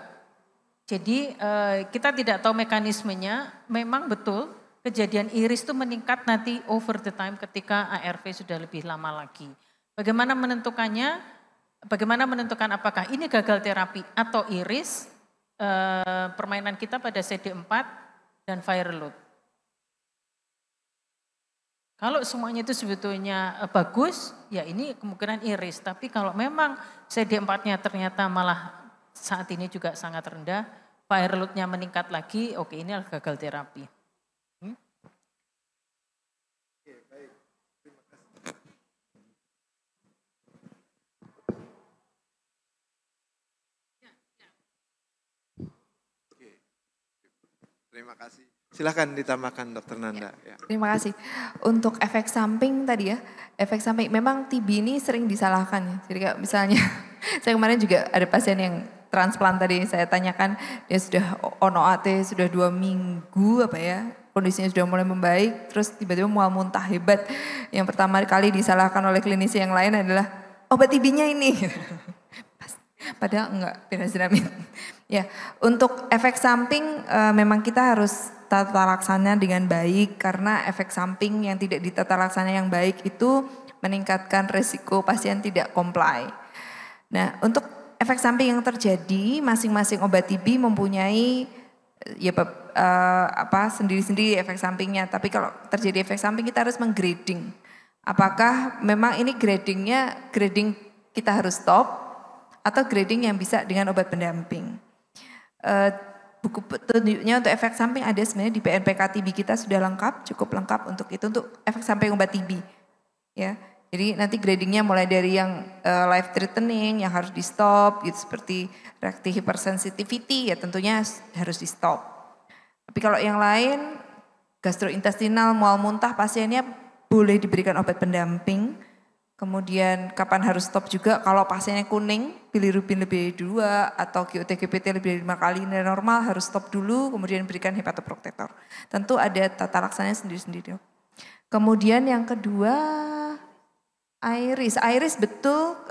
Jadi kita tidak tahu mekanismenya, memang betul kejadian iris itu meningkat nanti over the time ketika ARV sudah lebih lama lagi. Bagaimana menentukannya? Bagaimana menentukan apakah ini gagal terapi atau iris? Permainan kita pada CD4 dan viral load. Kalau semuanya itu sebetulnya bagus, ya ini kemungkinan iris. Tapi kalau memang CD4-nya ternyata malah saat ini juga sangat rendah, viral load-nya meningkat lagi, oke ini adalah gagal terapi. Terima kasih. Silakan ditambahkan Dokter Nanda. Ya. Terima kasih. Untuk efek samping tadi ya, efek samping memang TB ini sering disalahkan ya. Jadi kayak misalnya, saya kemarin juga ada pasien yang transplant tadi saya tanyakan, dia sudah ONOAT sudah 2 minggu apa ya, kondisinya sudah mulai membaik, terus tiba-tiba mual muntah hebat. Yang pertama kali disalahkan oleh klinisi yang lain adalah obat TB-nya ini. Padahal enggak, pirazinamid. Ya, untuk efek samping memang kita harus tata laksana dengan baik karena efek samping yang tidak ditata laksana yang baik itu meningkatkan resiko pasien tidak comply. Nah, untuk efek samping yang terjadi masing-masing obat TB mempunyai ya sendiri-sendiri efek sampingnya. Tapi kalau terjadi efek samping kita harus menggrading. Apakah memang ini grading kita harus stop atau grading yang bisa dengan obat pendamping. Buku petunjuknya untuk efek samping ada sebenarnya di PNPK TB kita sudah lengkap, cukup lengkap untuk itu, untuk efek samping obat TB. Ya, jadi nanti gradingnya mulai dari yang life threatening yang harus di stop, gitu seperti reactive hypersensitivity ya tentunya harus di stop. Tapi kalau yang lain gastrointestinal, mual muntah pasiennya boleh diberikan obat pendamping. Kemudian kapan harus stop juga kalau pasiennya kuning, bilirubin lebih dari 2 atau GOT-GPT lebih dari 5 kali nilai normal harus stop dulu, kemudian berikan hepatoprotektor. Tentu ada tata laksananya sendiri-sendiri. Kemudian yang kedua iris. Iris betul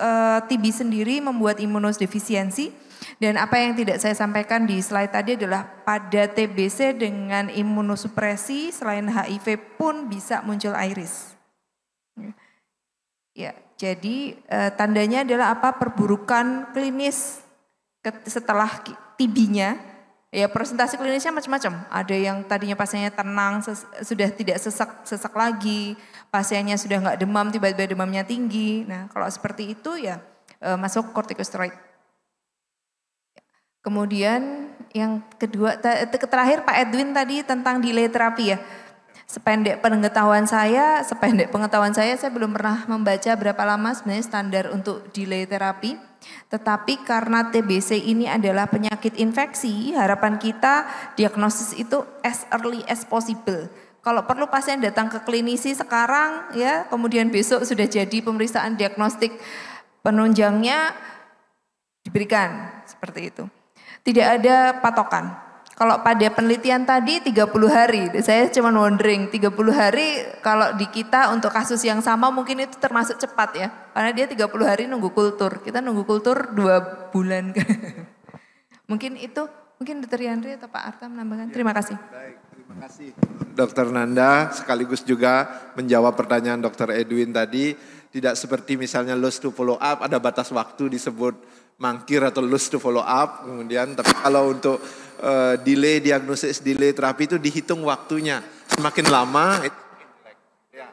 TB sendiri membuat imunosdefisiensi dan apa yang tidak saya sampaikan di slide tadi adalah pada TBC dengan imunosupresi selain HIV pun bisa muncul iris. Ya, jadi tandanya adalah apa? Perburukan klinis setelah TB-nya. Ya, presentasi klinisnya macam-macam. Ada yang tadinya pasiennya tenang, sudah tidak sesak lagi, pasiennya sudah nggak demam, tiba-tiba demamnya tinggi. Nah, kalau seperti itu ya masuk kortikosteroid. Kemudian yang kedua, terakhir Pak Edwin tadi tentang delay terapi ya. Sependek pengetahuan saya belum pernah membaca berapa lama sebenarnya standar untuk delay terapi. Tetapi karena TBC ini adalah penyakit infeksi, harapan kita diagnosis itu as early as possible. Kalau perlu pasien datang ke klinisi sekarang ya, kemudian besok sudah jadi pemeriksaan diagnostik penunjangnya diberikan seperti itu. Tidak ada patokan. Kalau pada penelitian tadi 30 hari, saya cuma wondering 30 hari kalau di kita untuk kasus yang sama mungkin itu termasuk cepat ya. Karena dia 30 hari nunggu kultur, kita nunggu kultur 2 bulan. Mungkin Dr. Yandri atau Pak Arta menambahkan. Terima kasih. Baik, terima kasih Dr. Nanda sekaligus juga menjawab pertanyaan Dr. Edwin tadi. Tidak seperti misalnya lost to follow up, ada batas waktu disebut mangkir atau lost to follow up. Kemudian tapi kalau untuk delay diagnosis, delay terapi itu dihitung waktunya. Semakin lama. Ya.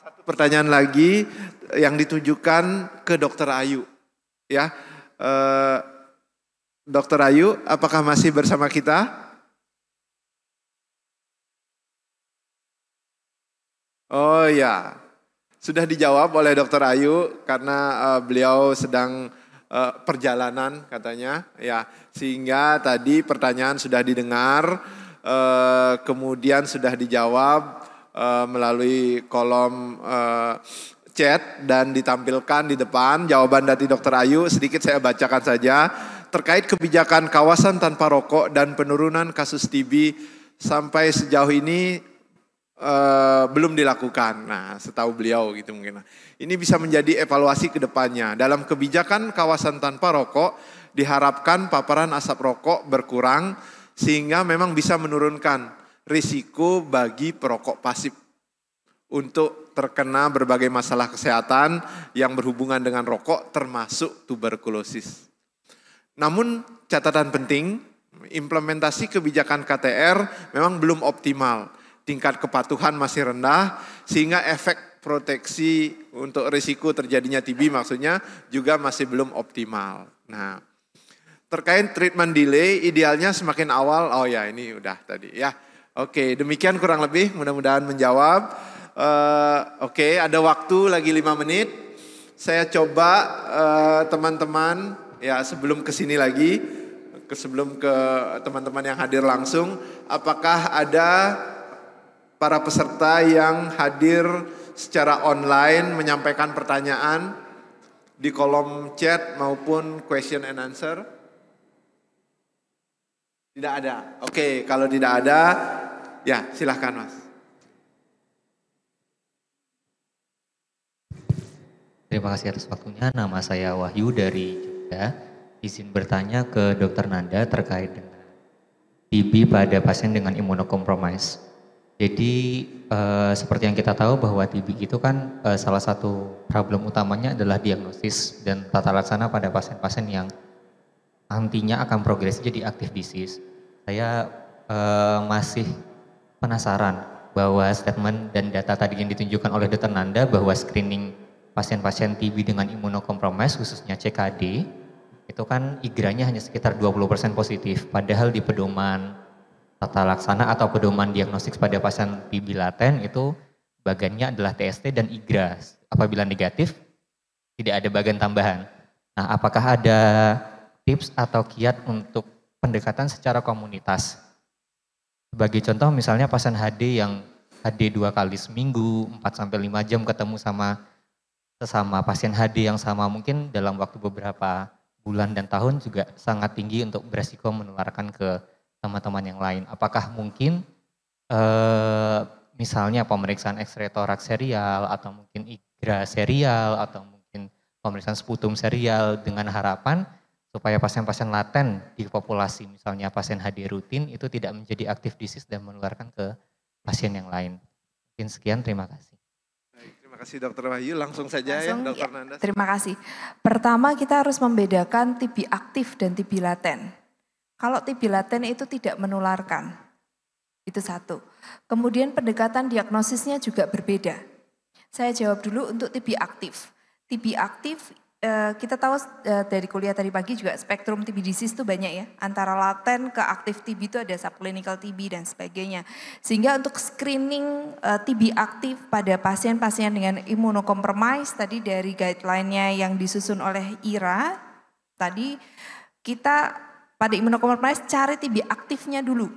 Satu pertanyaan lagi yang ditujukan ke Dokter Ayu, ya. Dokter Ayu, apakah masih bersama kita? Oh ya, sudah dijawab oleh Dokter Ayu karena beliau sedang perjalanan katanya, ya. Sehingga tadi pertanyaan sudah didengar, kemudian sudah dijawab melalui kolom chat dan ditampilkan di depan jawaban dari Dokter Ayu. Sedikit saya bacakan saja. Terkait kebijakan kawasan tanpa rokok dan penurunan kasus TB sampai sejauh ini belum dilakukan. Nah, setahu beliau gitu mungkin. Ini bisa menjadi evaluasi ke depannya. Dalam kebijakan kawasan tanpa rokok diharapkan paparan asap rokok berkurang sehingga memang bisa menurunkan risiko bagi perokok pasif untuk terkena berbagai masalah kesehatan yang berhubungan dengan rokok termasuk tuberkulosis. Namun catatan penting, implementasi kebijakan KTR memang belum optimal. Tingkat kepatuhan masih rendah sehingga efek proteksi untuk risiko terjadinya TB maksudnya juga masih belum optimal. Nah, terkait treatment delay idealnya semakin awal, oh ya ini udah tadi ya. Oke, demikian kurang lebih mudah-mudahan menjawab. Oke, ada waktu lagi 5 menit. Saya coba teman-teman ya sebelum kesini lagi, sebelum ke teman-teman yang hadir langsung, apakah ada para peserta yang hadir secara online menyampaikan pertanyaan di kolom chat maupun question and answer? Tidak ada. Oke, kalau tidak ada, ya silahkan Mas. Terima kasih atas waktunya. Nama saya Wahyu dari Jogja. Izin bertanya ke Dr. Nanda terkait dengan TB pada pasien dengan imunokompromis. Jadi seperti yang kita tahu bahwa TB itu kan salah satu problem utamanya adalah diagnosis dan tata laksana pada pasien-pasien yang nantinya akan progresi jadi active disease. Saya masih penasaran bahwa statement dan data tadi yang ditunjukkan oleh Dr. Nanda bahwa screening pasien-pasien TB dengan imunokompromis khususnya CKD itu kan IGRA-nya hanya sekitar 20% positif, padahal di pedoman tata laksana atau pedoman diagnostik pada pasien TB laten itu bagannya adalah TST dan IGRA. Apabila negatif tidak ada bagan tambahan. Nah, apakah ada tips atau kiat untuk pendekatan secara komunitas? Sebagai contoh misalnya pasien HD yang HD 2 kali seminggu, 4-5 jam ketemu sama sesama pasien HD yang sama, mungkin dalam waktu beberapa bulan dan tahun juga sangat tinggi untuk beresiko menularkan ke teman-teman yang lain. Apakah mungkin misalnya pemeriksaan X-ray toraks serial atau mungkin IGRA serial atau mungkin pemeriksaan sputum serial dengan harapan supaya pasien-pasien laten di populasi misalnya pasien HD rutin itu tidak menjadi active disease dan menularkan ke pasien yang lain. Mungkin sekian, terima kasih. Terima kasih Dokter Wahyu, langsung saja ya Dokter Nanda. Terima kasih. Pertama kita harus membedakan TB aktif dan TB laten. Kalau TB laten itu tidak menularkan, itu satu. Kemudian pendekatan diagnosisnya juga berbeda. Saya jawab dulu untuk TB aktif. TB aktif kita tahu dari kuliah tadi pagi juga spektrum TB disease itu banyak ya. Antara laten ke aktif TB itu ada subclinical TB dan sebagainya. Sehingga untuk screening TB aktif pada pasien-pasien dengan imunokompromis tadi dari guideline-nya yang disusun oleh IRA, tadi kita pada imunokompromis cari TB aktifnya dulu.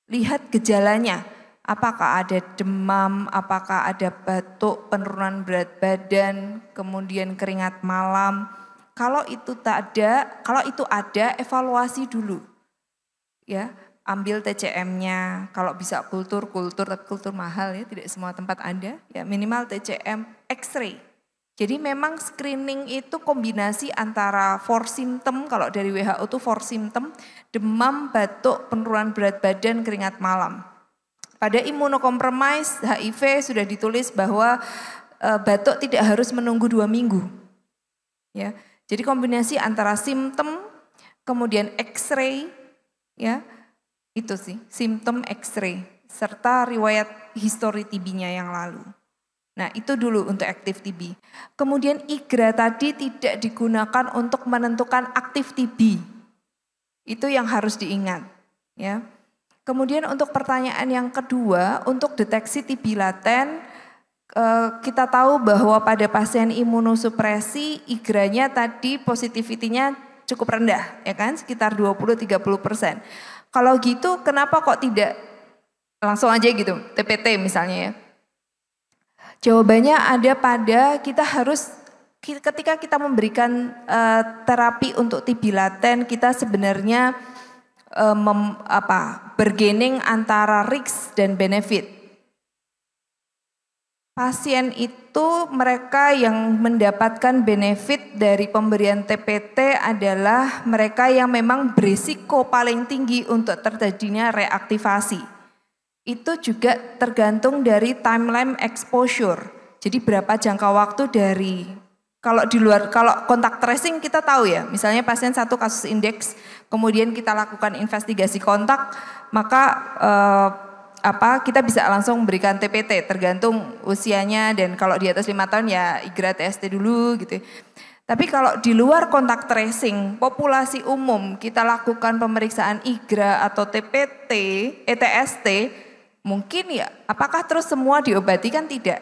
Lihat gejalanya. Apakah ada demam, apakah ada batuk, penurunan berat badan, kemudian keringat malam. Kalau itu ada, evaluasi dulu. Ya, ambil TCM-nya. Kalau bisa kultur mahal ya, tidak semua tempat ada. Ya, minimal TCM X-ray. Jadi memang screening itu kombinasi antara 4 symptom, kalau dari WHO itu 4 symptom, demam, batuk, penurunan berat badan, keringat malam. Pada imunokompromis HIV sudah ditulis bahwa batuk tidak harus menunggu 2 minggu. Ya, jadi kombinasi antara simptom, kemudian X-ray, ya itu sih simptom X-ray serta riwayat histori TB-nya yang lalu. Nah, itu dulu untuk aktif TB. Kemudian IGRA tadi tidak digunakan untuk menentukan aktif TB. Itu yang harus diingat, ya. Kemudian untuk pertanyaan yang kedua, untuk deteksi TB laten, kita tahu bahwa pada pasien imunosupresi IGRA-nya tadi positivity-nya cukup rendah, ya kan, sekitar 20-30%. Kalau gitu, kenapa kok tidak langsung aja gitu, TPT misalnya ya? Jawabannya ada pada kita harus ketika kita memberikan terapi untuk TB laten, kita sebenarnya bergaining antara risk dan benefit. Pasien itu mereka yang mendapatkan benefit dari pemberian TPT adalah mereka yang memang berisiko paling tinggi untuk terjadinya reaktivasi. Itu juga tergantung dari timeline exposure. Jadi berapa jangka waktu dari, kalau di luar, kalau kontak tracing kita tahu ya, misalnya pasien satu kasus indeks, kemudian kita lakukan investigasi kontak, maka kita bisa langsung memberikan TPT tergantung usianya, dan kalau di atas 5 tahun ya IGRA TST dulu gitu. Tapi kalau di luar kontak tracing, populasi umum kita lakukan pemeriksaan IGRA atau TPT, TST, mungkin ya, apakah terus semua diobati? Kan tidak.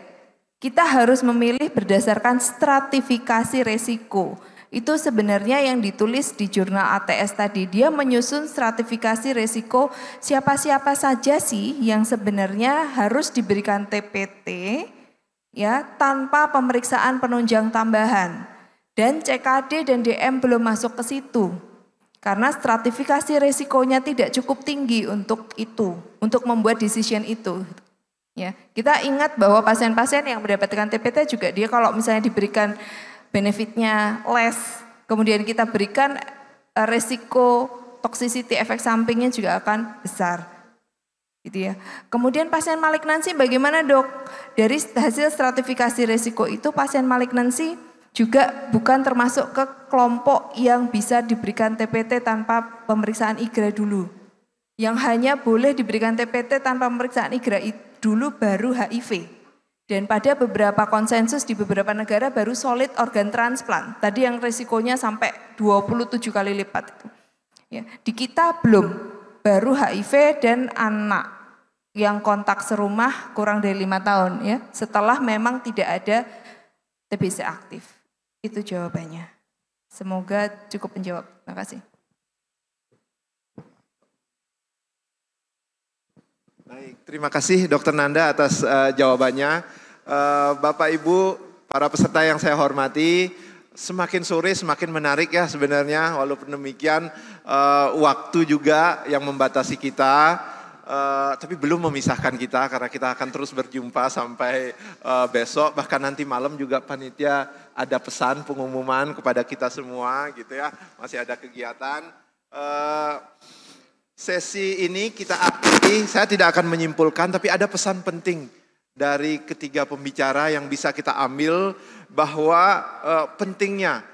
Kita harus memilih berdasarkan stratifikasi resiko. Itu sebenarnya yang ditulis di jurnal ATS tadi. Dia menyusun stratifikasi resiko siapa-siapa saja sih yang sebenarnya harus diberikan TPT ya tanpa pemeriksaan penunjang tambahan. Dan CKD dan DM belum masuk ke situ. Karena stratifikasi resikonya tidak cukup tinggi untuk itu, untuk membuat decision itu. Ya, kita ingat bahwa pasien-pasien yang mendapatkan TPT juga dia kalau misalnya diberikan benefitnya less, kemudian kita berikan resiko toxicity efek sampingnya juga akan besar. Gitu ya. Kemudian pasien malignansi bagaimana dok? Dari hasil stratifikasi resiko itu pasien malignansi juga bukan termasuk ke kelompok yang bisa diberikan TPT tanpa pemeriksaan IGRA dulu. Yang hanya boleh diberikan TPT tanpa pemeriksaan IGRA dulu baru HIV. Dan pada beberapa konsensus di beberapa negara baru solid organ transplant. Tadi yang resikonya sampai 27 kali lipat itu. Ya, di kita belum, baru HIV dan anak yang kontak serumah kurang dari 5 tahun ya. Setelah memang tidak ada TBC aktif. Itu jawabannya. Semoga cukup menjawab. Terima kasih. Baik, terima kasih Dr. Nanda atas jawabannya. Bapak Ibu, para peserta yang saya hormati, semakin sore semakin menarik ya sebenarnya. Walaupun demikian waktu juga yang membatasi kita. Tapi belum memisahkan kita karena kita akan terus berjumpa sampai besok, bahkan nanti malam juga panitia ada pesan pengumuman kepada kita semua gitu ya, masih ada kegiatan. Sesi ini kita akhiri, saya tidak akan menyimpulkan tapi ada pesan penting dari ketiga pembicara yang bisa kita ambil bahwa pentingnya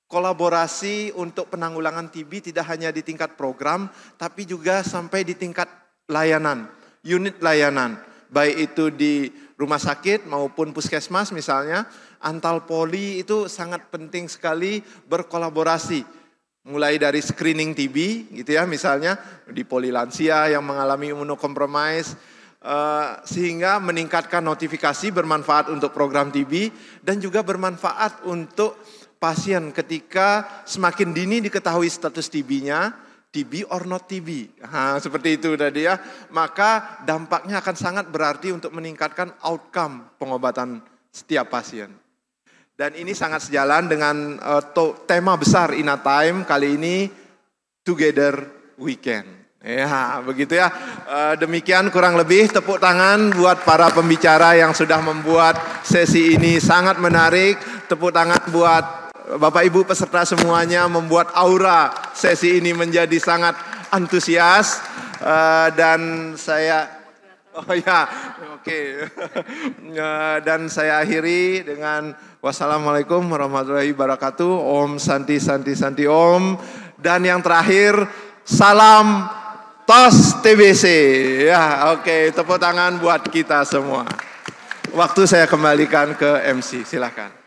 kolaborasi untuk penanggulangan TB tidak hanya di tingkat program tapi juga sampai di tingkat layanan, unit layanan, baik itu di rumah sakit maupun puskesmas misalnya, antar poli itu sangat penting sekali berkolaborasi. Mulai dari screening TB gitu ya, misalnya di poli lansia yang mengalami imunokompromis, sehingga meningkatkan notifikasi bermanfaat untuk program TB dan juga bermanfaat untuk pasien ketika semakin dini diketahui status TB-nya, TB or not TB, seperti itu tadi ya, maka dampaknya akan sangat berarti untuk meningkatkan outcome pengobatan setiap pasien. Dan ini sangat sejalan dengan tema besar Inatime kali ini, Together We Can. Ya, begitu ya. Demikian kurang lebih, tepuk tangan buat para pembicara yang sudah membuat sesi ini sangat menarik. Tepuk tangan buat Bapak Ibu peserta semuanya membuat aura sesi ini menjadi sangat antusias. Dan saya, dan saya akhiri dengan wassalamualaikum warahmatullahi wabarakatuh. Om Santi Santi Santi Om. Dan yang terakhir, salam TOS TBC. Ya, oke, tepuk tangan buat kita semua. waktu saya kembalikan ke MC, silakan.